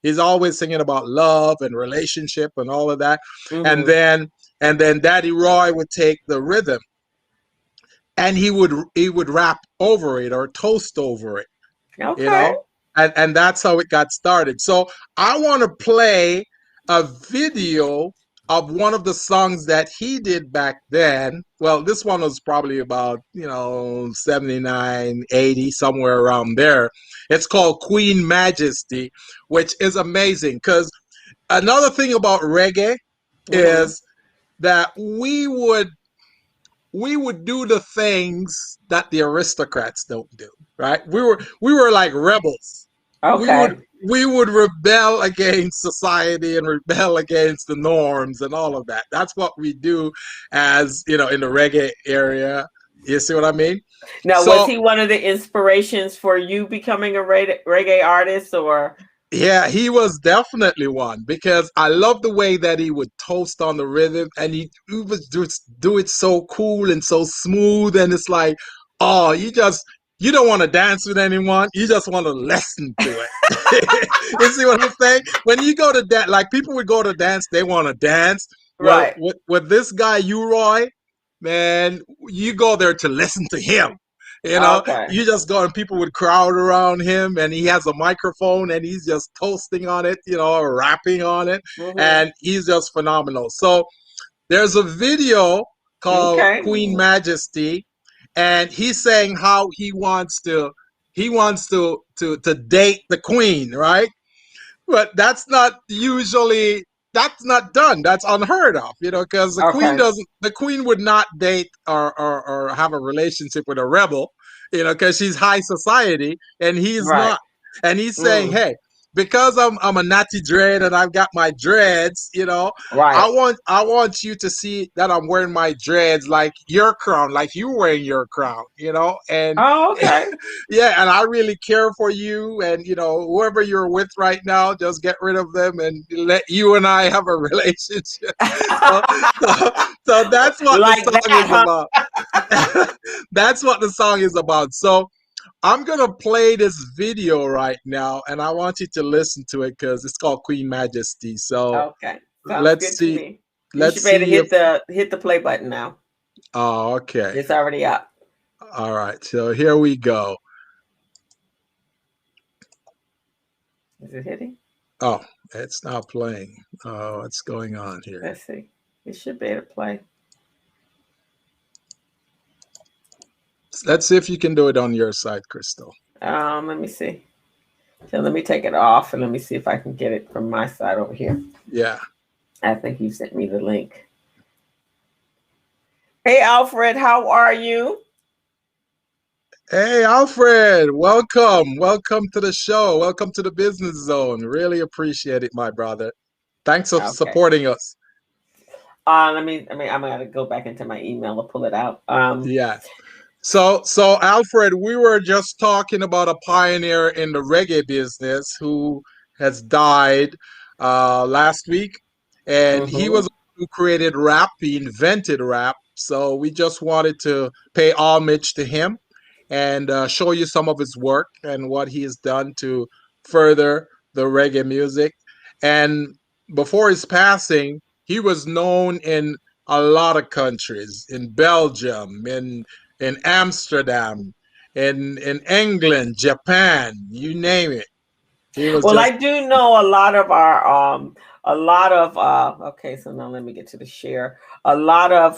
He's always singing about love and relationship and all of that. And Mhm. then and then Daddy Roy would take the rhythm and he would rap over it or toast over it. you Okay. know and that's how it got started. So I want to play a video of one of the songs that he did back then. Well, this one was probably about, 79, 80, somewhere around there. It's called Queen Majesty, which is amazing because another thing about reggae Mm-hmm. is that we would do the things that the aristocrats don't do, right? We were like rebels. We would Okay. we would rebel against society and rebel against the norms and all of that. That's what we do as, in the reggae area. You see what I mean? Now, was So he one of the inspirations for you becoming a reggae artist, or? yeah, he was definitely one because I love the way that he would toast on the rhythm and he would just do it so cool and so smooth. And it's like, oh, you don't want to dance with anyone. You just want to listen to it. You see what I'm saying? When you go to dance, like people would go to dance, they want to dance. Well, Right. with this guy, Roy, man, you go there to listen to him. Okay. You just go and people would crowd around him and he has a microphone and he's just toasting on it, or rapping on it. Mm-hmm. And he's just phenomenal. So there's a video called Okay. Queen Majesty, and he's saying how he wants to date the queen, right? But that's not done. That's unheard of, because Okay. the queen would not date or have a relationship with a rebel, because she's high society and he's Right. not. And he's saying, Mm. hey, because I'm a natty dread and I've got my dreads, I Right. want you to see that I'm wearing my dreads like your crown, like you wearing your crown, and Oh, okay. yeah, and I really care for you, and whoever you're with right now, just get rid of them and let you and I have a relationship. So, so, so that's what the Like song that, is huh? about. That's what the song is about. So I'm gonna play this video right now, and I want you to listen to it because it's called Queen Majesty. So Okay. Sounds let's good to see. me. You Let's should be able to see if. hit the play button now. Oh, okay. It's already up. All right. So here we go. Is it hitting? Oh, it's not playing. Oh, what's going on here? Let's see. It should be able to play. Let's see if you can do it on your side, Crystal. Let me see. So let me take it off and let me see if I can get it from my side over here. Yeah. I think you sent me the link. Hey, Alfred, how are you? Hey, Alfred, welcome. Welcome to the show. Welcome to the Business Zone. Really appreciate it, my brother. Thanks for Okay. supporting us. I'm gonna go back into my email to pull it out. Yeah. So Alfred, we were just talking about a pioneer in the reggae business who has died last week, and he Mm-hmm. was who created rap. He invented rap. So we just wanted to pay homage to him and show you some of his work and what he has done to further the reggae music. And before his passing, he was known in a lot of countries, in Belgium, in Amsterdam, in England, Japan, you name it. He was Well, I just do know a lot of okay, so now let me get to the share. A lot of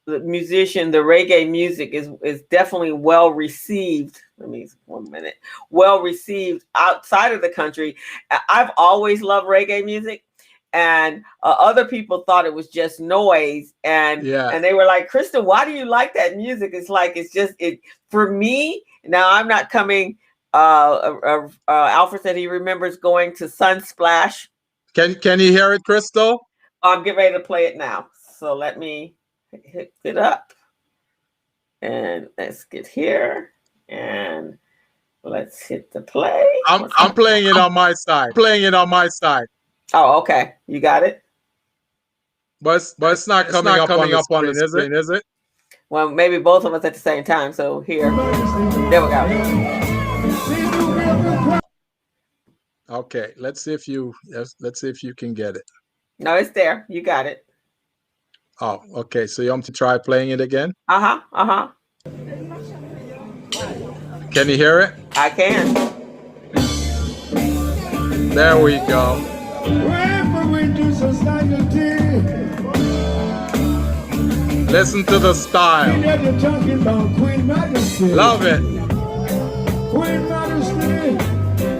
the reggae music is definitely well received. Let me 1 minute. Well received outside of the country. I've always loved reggae music, and other people thought it was just noise, and yeah. they were like, "Krista, why do you like that music?" It's like it's just it for me. Now I'm not coming. Alfred said he remembers going to Sunsplash. Can you hear it, Crystal? I'm getting ready to play it now. So let me hit it up. And let's get here. And let's hit the play. I'm playing it on my side. Playing it on my side. Oh, okay. You got it? But it's not coming up on the screen, is it? Well, maybe both of us at the same time. So here. There we go. Okay, let's see if you can get it. No, it's there. You got it. Oh, okay. So you want to try playing it again? Uh-huh. Uh-huh. Can you hear it? I can. There we go. into society. Listen to the We style. know you're talking about Queen Majesty. Love it. Queen Majesty,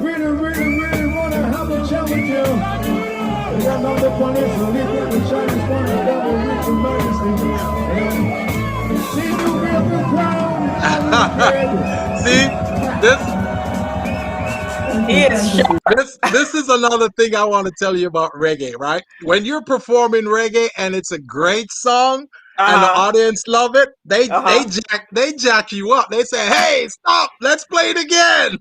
really, really, really wanna have a chat with you. We got all the police, so leave it with Chinese one and double with Queen Majesty. See you with the crown. See, this He is sharp. this is another thing I want to tell you about reggae, right? When you're performing reggae and it's a great song and the Uh-huh. audience love it, Uh-huh. they jack you up. They say, "Hey, stop! Let's play it again."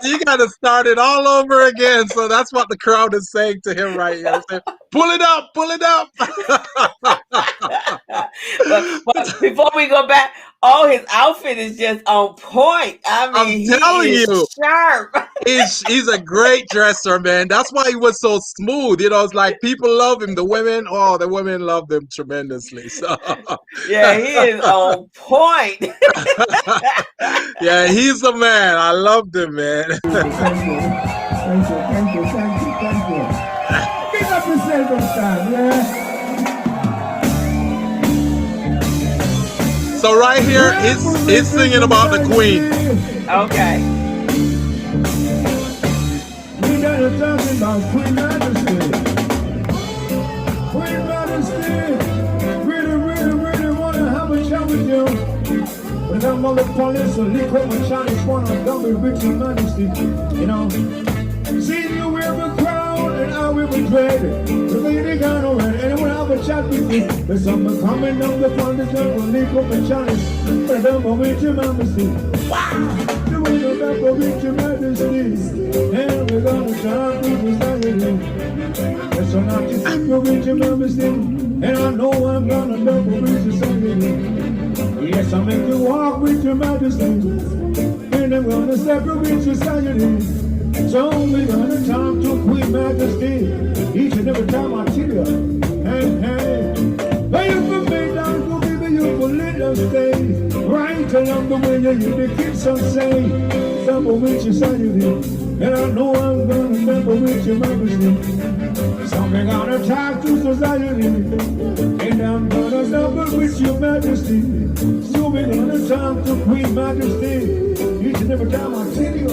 So you got to start it all over again. So that's what the crowd is saying to him right here. Say, pull it up, pull it up. but before we go back, his outfit is just on point. I I'm mean, telling he you. is sharp. He's a great dresser, man. That's why he was so smooth. You know, it's like people love him. The women love him tremendously. So Yeah, he is on point. yeah, he's the man. I loved him, man. Thank you. Big up yourself this time, yeah? So right here, he's singing about the Queen. Okay. We gotta talk about Queen Majesty. Queen Majesty, really, really, really wanna have a chat with you. When I'm on the police, so leave home and Chinese wanna come with Your Majesty. You know, see you wear the crown and I will be dread. The lady got already, and I wanna have a chat with you. There's something coming up the police, and we'll leave home and Chinese. When I'm with Your Majesty. Wow! The way you remember with Your Majesty. And we're gonna talk with Your Majesty. That's so not to think of with Your Majesty. And I know I'm gonna double with Your Majesty. Yes, I'll make you walk with Your Majesty. And I'm gonna separate with Your Majesty. So we're gonna talk to Queen Majesty. Each and every time I tell you. Hey, hey. But you for me, down for me, you for little stay. Right along the way, you hear the kids on say. Double with Your Majesty. And I know I'm gonna double with Your Majesty. So we're gonna talk to society. And I'm gonna double with Your Majesty. So we're gonna talk to Queen Majesty. Each and every time I tell you.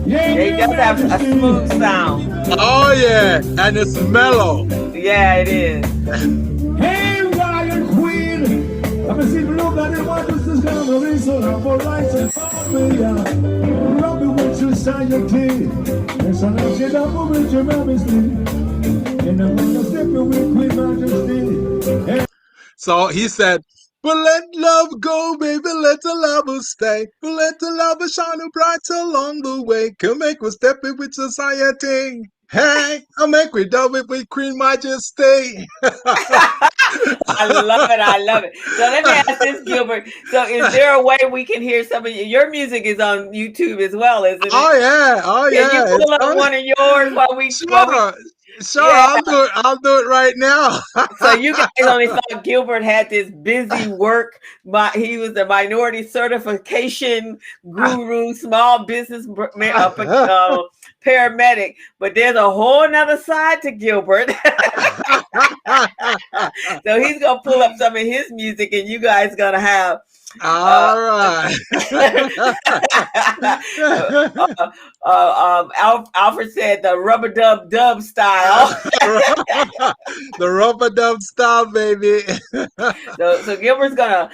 Yeah, he does have a smooth sound. Oh yeah, and it's mellow. Yeah, it is. Hey, Valiant Queen! I'm a simple look at the waters, this kind of reason for lights and family. Rub it with society. Yes, I'm not shit up with Your Majesty. And I'm gonna step with Queen Majesty. So he said, "But let love go, baby, let the love stay. But let the love shine bright along the way. Come make we step in with society. Hey, I'll make we do it with Queen Majesty." I love it. I love it. So let me ask this, Gilbert. So is there a way we can hear some of your music is on YouTube as well, isn't it? Oh yeah, oh Can yeah. you pull up one of yours while we Sure, Yeah. I'll do it right now. So you guys only thought Gilbert had this busy work, but he was a minority certification guru, small business paramedic. But there's a whole nother side to Gilbert. So he's gonna pull up some of his music, and you guys gonna have. All right. Alfred said the rubber dub style. The rubber dub style, baby. So Gilbert's gonna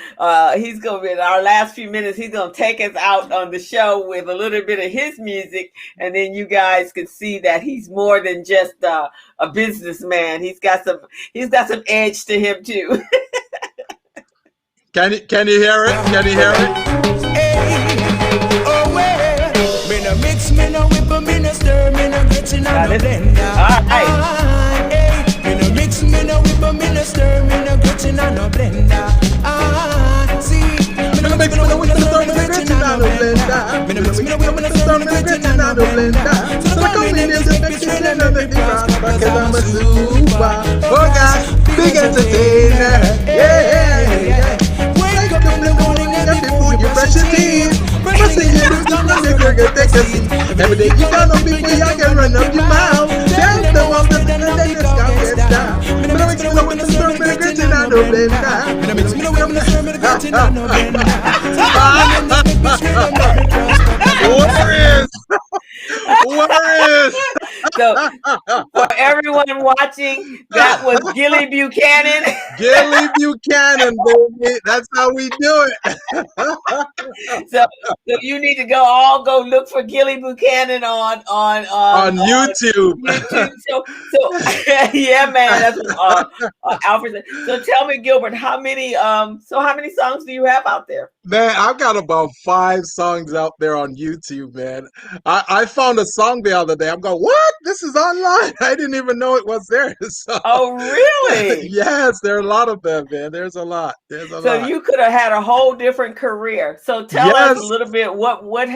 he's gonna be in our last few minutes. He's gonna take us out on the show with a little bit of his music, and then you guys can see that he's more than just a businessman. He's got some edge to him too. Can you hear it? Can you hear it? Hey, oh well, me no mix, me no whip, me no stir, me no getting on the blender. Alright. Hey, me no mix, me no whip, me no stir, me no getting on the blender. See, me no mix, me no whip, me no stir, me no getting on the blender. Me no mix, me no whip, me no stir, me no getting on the blender. So the convenience is mixing and the cross, because I'm a super, Oh gosh, big entertainer. Yeah. Wake up in the morning and before you brush your teeth, Press the baby. You gonna be free, I can run up your mouth. Tell them I'm the latest gangsta. Me no mix me up with the stir, me no grit in a no blender. Me no mix me up with the stir, me no grit in a no blender. Warriors! Warriors! So for everyone watching, that was Gilly Buchanan. Gilly Buchanan, baby. That's how we do it. So you need to go look for Gilly Buchanan on YouTube. YouTube. So yeah, man, that's Alfred said. So tell me, Gilbert, how many songs do you have out there? Man, I've got about 5 songs out there on YouTube, man. I found a song the other day. I'm going, what? This is online. I didn't even know it was there. So, oh, really? Yes, there are a lot of them, man. There's a lot. So you could have had a whole different career. So tell us a little bit what was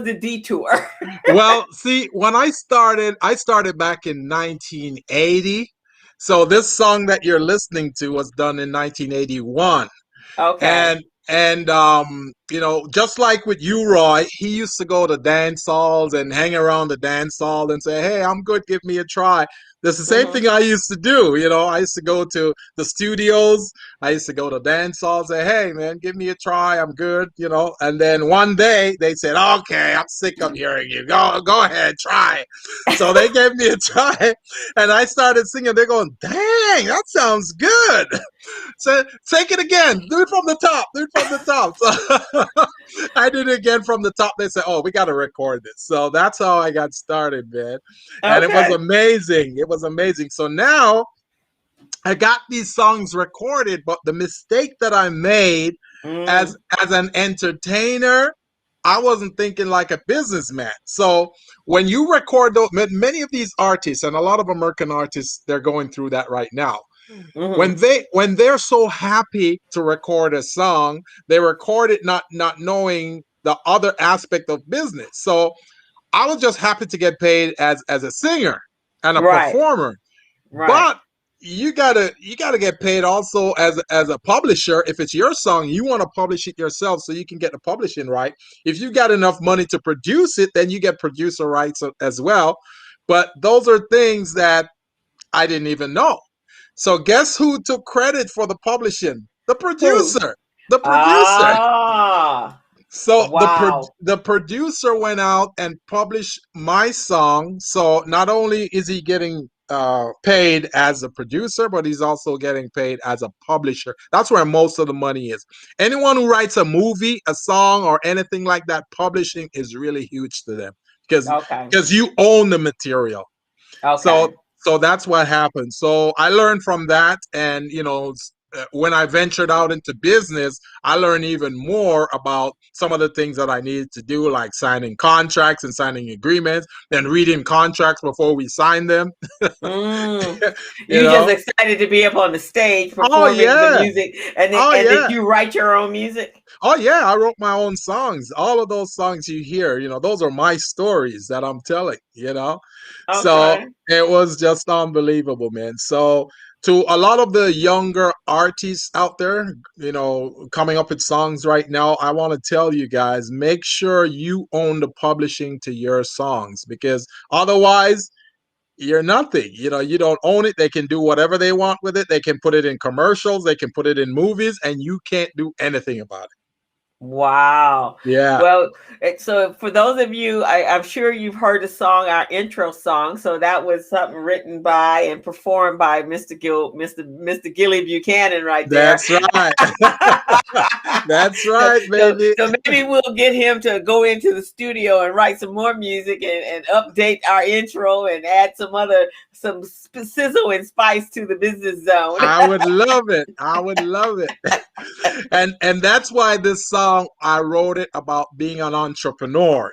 the detour? Well, see, when I started back in 1980. So this song that you're listening to was done in 1981. Okay. And just like with you, Roy, he used to go to dance halls and hang around the dance hall and say, "Hey, I'm good, give me a try." That's the same thing I used to do. I used to go to the studios. I used to go to dance halls, say, "Hey, man, give me a try. I'm good." And then one day they said, "Okay, I'm sick of hearing you. Go ahead, try." So they gave me a try, and I started singing. They're going, "Dang, that sounds good." So take it again. Do it from the top. Do it from the top. So I did it again from the top. They said, "Oh, we got to record this." So that's how I got started, man. And it was amazing. It was amazing. So now I got these songs recorded, but the mistake that I made as an entertainer, I wasn't thinking like a businessman. So when you record many of these artists, and a lot of American artists, they're going through that right now. When they're so happy to record a song, they record it not knowing the other aspect of business. So I was just happy to get paid as a singer and a performer. Right. But you gotta get paid also as a publisher. If it's your song, you want to publish it yourself so you can get the publishing right. If you got enough money to produce it, then you get producer rights as well. But those are things that I didn't even know. So guess who took credit for the publishing? The producer. The producer. Ah, So wow. the producer went out and published my song. So not only is he getting paid as a producer, but he's also getting paid as a publisher. That's where most of the money is. Anyone who writes a movie, a song, or anything like that, publishing is really huge to them because you own the material. Okay. So that's what happened. So I learned from that, and when I ventured out into business, I learned even more about some of the things that I needed to do, like signing contracts and signing agreements, and reading contracts before we sign them. You just excited to be up on the stage performing the music, and did you write your own music? Oh yeah, I wrote my own songs. All of those songs you hear, those are my stories that I'm telling. So it was just unbelievable, man. So to a lot of the younger artists out there, coming up with songs right now, I want to tell you guys, make sure you own the publishing to your songs, because otherwise you're nothing. You don't own it. They can do whatever they want with it. They can put it in commercials, they can put it in movies, and you can't do anything about it. Wow. Yeah. Well, so for those of you, I'm sure you've heard the song, our intro song. So that was something written by and performed by Mr. Gilly Buchanan right there. That's right. That's right, baby. So maybe we'll get him to go into the studio and write some more music and update our intro and add some sizzle and spice to the business zone. I would love it. I would love it. And that's why this song, I wrote it about being an entrepreneur.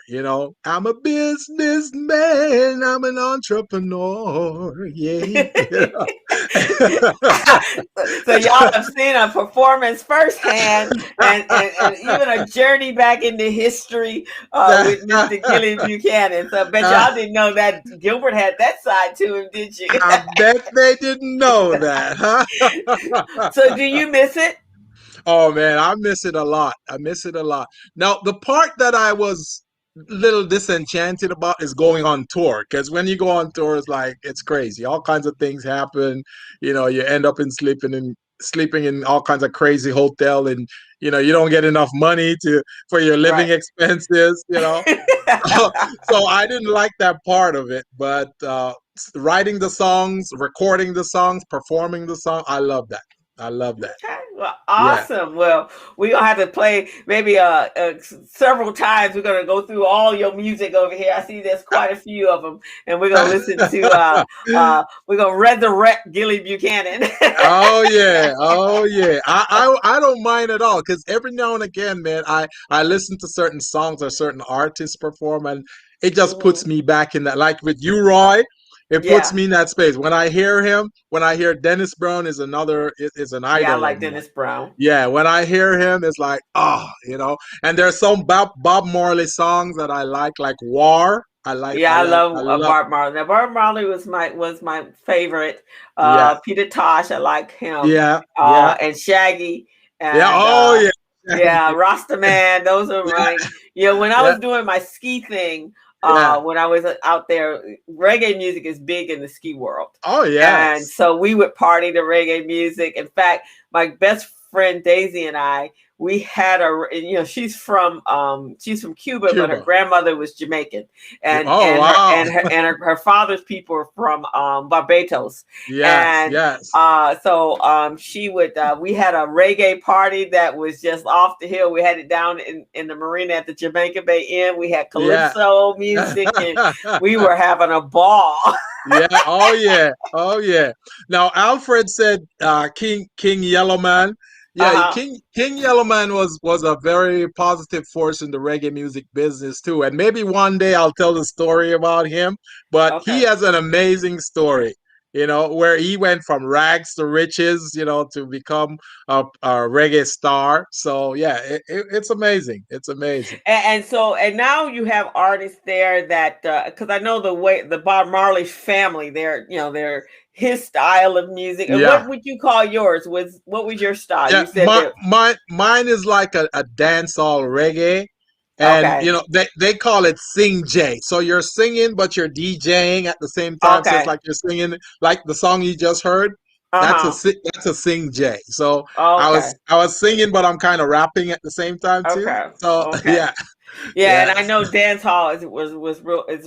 I'm a businessman. I'm an entrepreneur. Yeah. So y'all have seen a performance firsthand and even a journey back into history with Mr. Gilly Buchanan. So I bet y'all didn't know that Gilbert had that side to him, did you? I bet they didn't know that, huh? So do you miss it? Oh man, I miss it a lot. I miss it a lot. Now, the part that I was little disenchanted about is going on tour, because when you go on tour, it's like it's crazy. All kinds of things happen. You end up in sleeping in all kinds of crazy hotel, and you don't get enough money to for your living Right. expenses. So I didn't like that part of it, but writing the songs, recording the songs, performing the song, I love that. I love that. Okay, well, Yeah. awesome. Well, we're gonna have to play maybe several times. We're gonna go through all your music over here. I see there's quite a few of them, and we're gonna listen to we're gonna resurrect Gilly Buchanan. Oh yeah, oh yeah. I don't mind at all, because every now and again, man, I listen to certain songs or certain artists perform, and it just puts Mhm. me back in that. Like with you, Roy, it puts Yeah, me in that space. When I hear him, when I hear Dennis Brown is an yeah, I idol of like mine. Dennis Brown. Yeah, when I hear him, it's like, And there's some Bob Marley songs that I like War. Yeah, I I love love. Bart Marley. Now, Bart Marley was my favorite. Yeah, Peter Tosh, I like him. yeah, yeah, And Shaggy, yeah. and Oh yeah, yeah, Rasta Man. Those are yeah, my. When I yeah, was doing my ski thing, yeah. when I was out there, reggae music is big in the ski world, Oh and yes. so we would party to reggae music. In fact, my best friend Daisy and I, we had she's from Cuba, but her Cuba. grandmother was Jamaican, and Oh and her wow. and her father's people are from Barbados, Yes, and yes, she would we had a reggae party that was just off the hill. We had it down in the marina at the Jamaica Bay Inn. We had yeah. calypso music, and we were having a ball. Yeah. Oh yeah. Oh yeah. Now Alfred said King Yellowman. Yeah, Uh-huh. King Yellowman was a very positive force in the reggae music business too. And maybe one day I'll tell the story about him. But he Okay. has an amazing story. Where he went from rags to riches. To become a reggae star. So yeah, it's amazing. It's amazing. And now you have artists there that because I know the Bob Marley family, they're his style of music. And Yeah. what would you call yours? What was your style? Yeah, You said that. mine is like a dancehall reggae, and Okay. they call it sing J. So you're singing, but you're DJing at the same time. So it's Okay. like you're singing like the song you just heard. Uh-huh. That's a sing J. So Okay. I was singing, but I'm kind of rapping at the same time too. Okay. So Okay. yeah, Yeah, and I yes. know dance hall is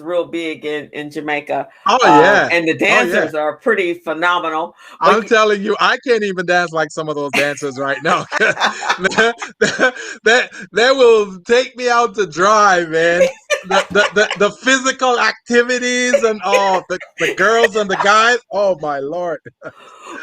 real big in Jamaica, Oh yeah, and the oh yeah. dancers are pretty phenomenal. I'm But telling you, I can't even dance like some of those dancers right now. That will take me out to dry, man. The physical activities and the girls and the guys. Oh my lord.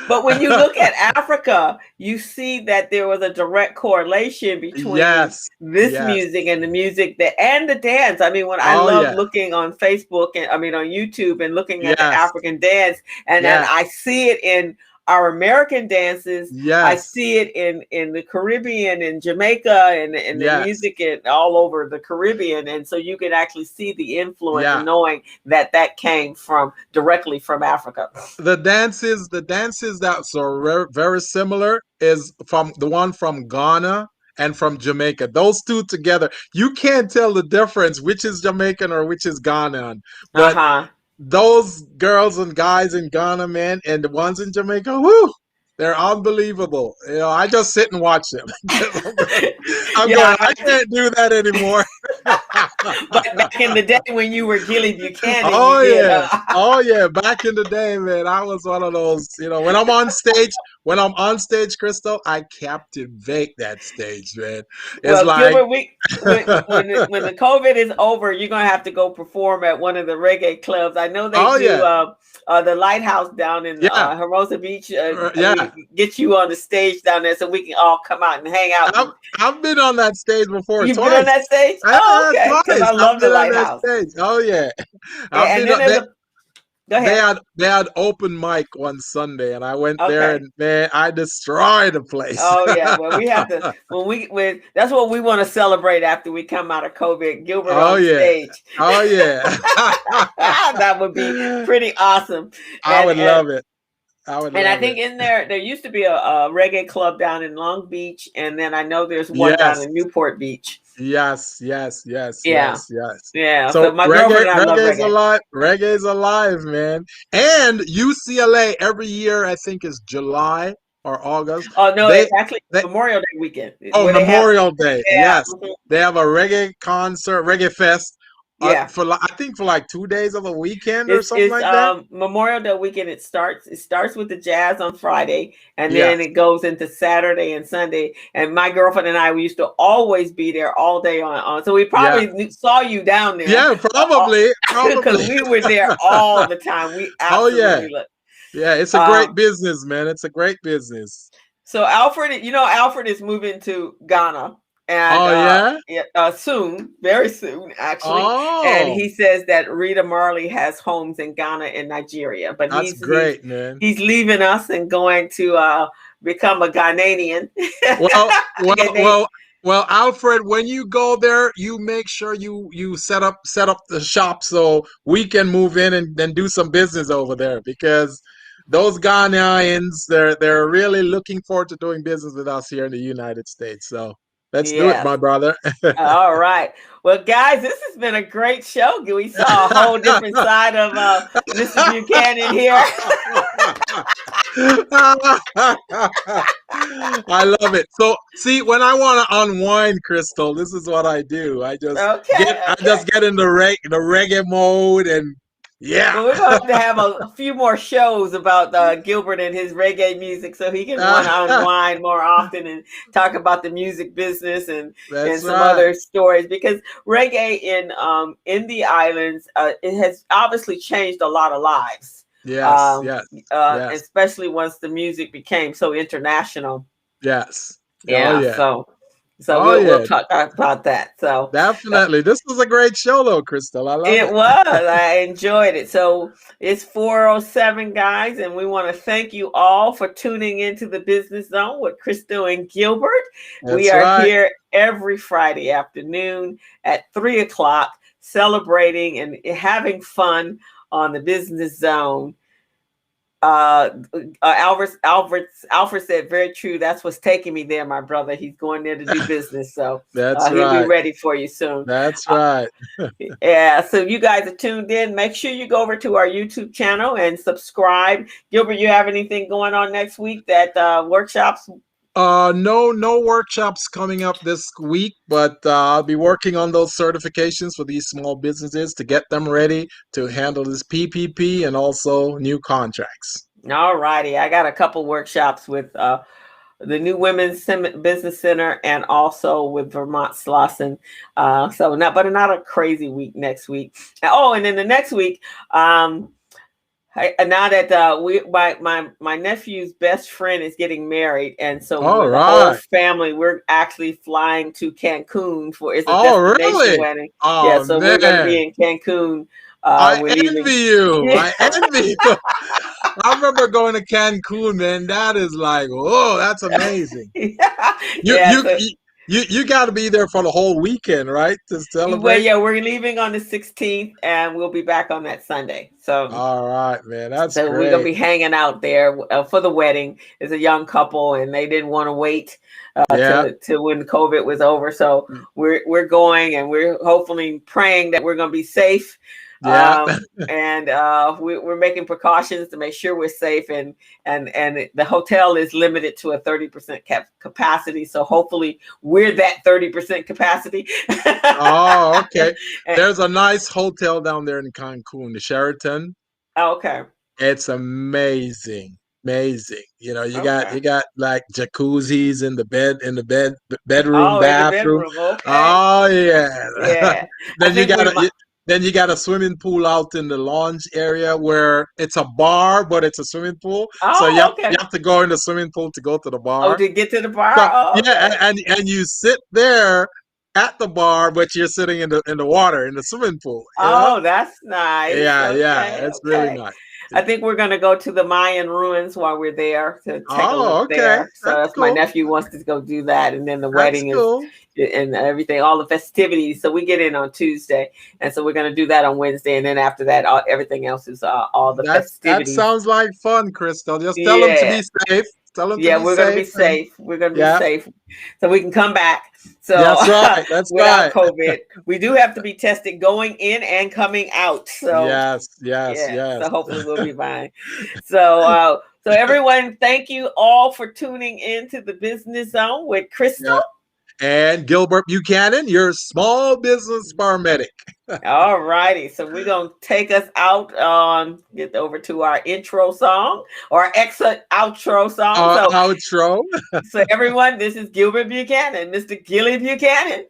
But when you look at Africa, you see that there was a direct correlation between Yes, this yes, music and the music and the dance. I mean, when I oh love yeah, looking on Facebook and I mean on YouTube and looking at the yes, African dance, and then yes, I see it in our American dances. I yes, see it in the Caribbean, in Jamaica, and the yes, music all over the Caribbean, and so you can actually see the influence and yeah. knowing that came from directly from Africa. The dances that are very similar is from the one from Ghana and from Jamaica. Those two together, you can't tell the difference which is Jamaican or which is Ghanaian. Uh But huh. those girls and guys in Ghana, man, and the ones in Jamaica, whoo, they're unbelievable. I just sit and watch them because I'm Yeah, going. I can't do that anymore. but back in the day when you were Gilly Buchanan, you Oh did. yeah. Oh yeah. Back in the day, man, I was one of those, when I'm on stage, Crystal, I captivate that stage, man. It's Well, like Gilbert, when the COVID is over, you're gonna have to go perform at one of the reggae clubs. I know they oh do yeah. the Lighthouse down in Yeah. Hermosa Beach. Yeah. We get you on the stage down there so we can all come out and hang out. I've I've been on that stage before You've been on twice. that stage? Oh, okay. Because Twice. I I've love the been on that Lighthouse. stage. Oh yeah. I've Yeah, and been then on there's that. a. Go ahead. They had open mic one Sunday, and I went there, Okay. and man, I destroyed the place. Oh yeah, well we have to when that's what we want to celebrate after we come out of COVID. Gilbert Oh on yeah. stage. Oh yeah. That would be pretty awesome. I And would and love it. I would and I love think it. in there used to be a reggae club down in Long Beach, and then I know there's one down Yes. in Newport Beach. Yes, yes, yes, Yeah, yes, yes. yeah. So So my girlfriend and I love reggae's reggae. alive. Reggae's alive, man. And UCLA every year, I think is July or August. Oh no, They it's actually they Memorial Day weekend oh, where they have. Memorial Day. Yeah, Yes, they have a reggae concert, reggae fest. yeah. I think for like 2 days of the weekend or something It's like that. Memorial Day weekend. It starts with the jazz on Friday, and then Yes. it goes into Saturday and Sunday. And my girlfriend and I, we used to always be there all day on. So we Yeah. probably saw you down there Yeah. Probably. because Probably. we were there all the time. We Oh yeah. absolutely loved. Yeah. It's a great Um, business, man. It's a great business. so Alfred is moving to Ghana, and Oh yeah. yeah, soon, very soon, actually. And Oh, he says that Rita Marley has homes in Ghana and Nigeria, but that's great, man. he's leaving us and going to become a Ghanaian. Well, well, Ghanaian. well, well, Alfred, when you go there, you make sure you set up the shop so we can move in and then do some business over there because those Ghanaians, they're really looking forward to doing business with us here in the United States. So let's do it, Yes. my brother. All right. Well, guys, this has been a great show. We saw a whole different side of Mr. Buchanan here. I love it. So, see, when I want to unwind, Crystal, this is what I do. Okay. I Okay. just get in the reggae mode, and yeah. Well, we're going to have a few more shows about Gilbert and his reggae music, so he can want to unwind more often and talk about the music business and That's some right. other stories. Because reggae in the islands, it has obviously changed a lot of lives, Yes, yes, yes, especially once the music became so international. yes. Oh Yeah, yeah. so Oh we'll yeah. talk about that. So Definitely. This was a great show, though, Crystal. I love it it. was. I enjoyed it. So it's 4:07, guys, and we want to thank you all for tuning into the Business Zone with Crystal and Gilbert. We That's are right. here every Friday afternoon at 3 o'clock, celebrating and having fun on the Business Zone. Alfred said, very true. That's what's taking me there, my brother. He's going there to do business. So That's he'll be right. ready for you soon. That's right. Yeah, so you guys are tuned in. Make sure you go over to our YouTube channel and subscribe. Gilbert, you have anything going on next week that workshops? No workshops coming up this week, but I'll be working on those certifications for these small businesses to get them ready to handle this PPP and also new contracts. All righty. I got a couple workshops with the New Women's Business Center and also with Vermont Slauson. But not a crazy week next week. Oh, and then the next week, now that my nephew's best friend is getting married, and so All we're the whole right. family. We're actually flying to Cancun for it's a Oh, destination really? wedding. Yeah, Oh, so we're going to man. be in Cancun. I We're leaving. envy you. Yeah, I envy you. I remember going to Cancun, man. That is like, oh, that's amazing. You yeah. you you got to be there for the whole weekend, right? To Well, celebrate. yeah, we're leaving on the 16th, and we'll be back on that Sunday. So All right, man. That's we're gonna great. be hanging out there for the wedding. It's a young couple, and they didn't want to wait Yeah. to when COVID was over. So we're going, and we're hopefully praying that we're gonna be safe. Yeah. And we're making precautions to make sure we're safe. And the hotel is limited to a 30% capacity. So hopefully we're that 30% capacity. Oh, okay. And, There's a nice hotel down there in Cancun, the Sheraton. okay. It's amazing. Amazing. Okay. You got like jacuzzis in the bedroom, Oh, in the bathroom. bedroom. Okay. Oh yeah. Yeah. I Then you think got we a might. you- then you got a swimming pool out in the lounge area where it's a bar, but it's a swimming pool. So Oh, you okay. have to go in the swimming pool to go to the Oh, bar. to get to the bar. So Oh, yeah, okay. and you sit there at the bar, but you're sitting in the water in the swimming pool. Oh, that's nice. Yeah, yeah, Okay. it's really Okay. nice. I think we're going to go to the Mayan ruins while we're there to take a look Oh, okay, there. So that's that's my cool. nephew wants to go do that, and then the That's wedding is cool. and everything, all the festivities. So we get in on Tuesday, and so we're going to do that on Wednesday, and then after that, everything else is all the That festivities. sounds like fun, Crystal. Just tell them to Yeah. be safe. Tell them to Yeah, be we're going to be safe. safe. We're going to be Yeah, safe so we can come back. So that's right. That's without right. COVID, we do have to be tested going in and coming out. So Yes, yes, yeah, yes. so hopefully we'll be fine. So everyone, thank you all for tuning in to the Business Zone with Crystal. Yeah. And Gilbert Buchanan, your small business paramedic. All righty. So we're going to take us out on, get over to our intro song or exit outro song. Outro. So everyone, this is Gilbert Buchanan, Mr. Gilly Buchanan.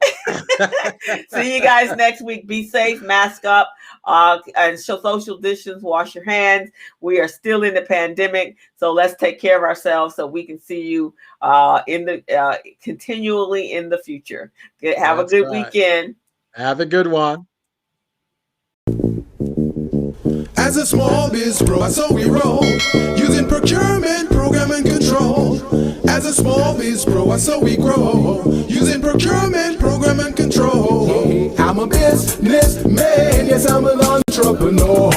See you guys next week. Be safe, mask up, and show social distance, wash your hands. We are still in the pandemic, so let's take care of ourselves so we can see you continually in the future. Have a good weekend. Have a good one. As a small biz pro, so we roll, using procurement, program, and control. As a small biz pro, so we grow, using procurement, program, and control. I'm a businessman, yes, I'm an entrepreneur.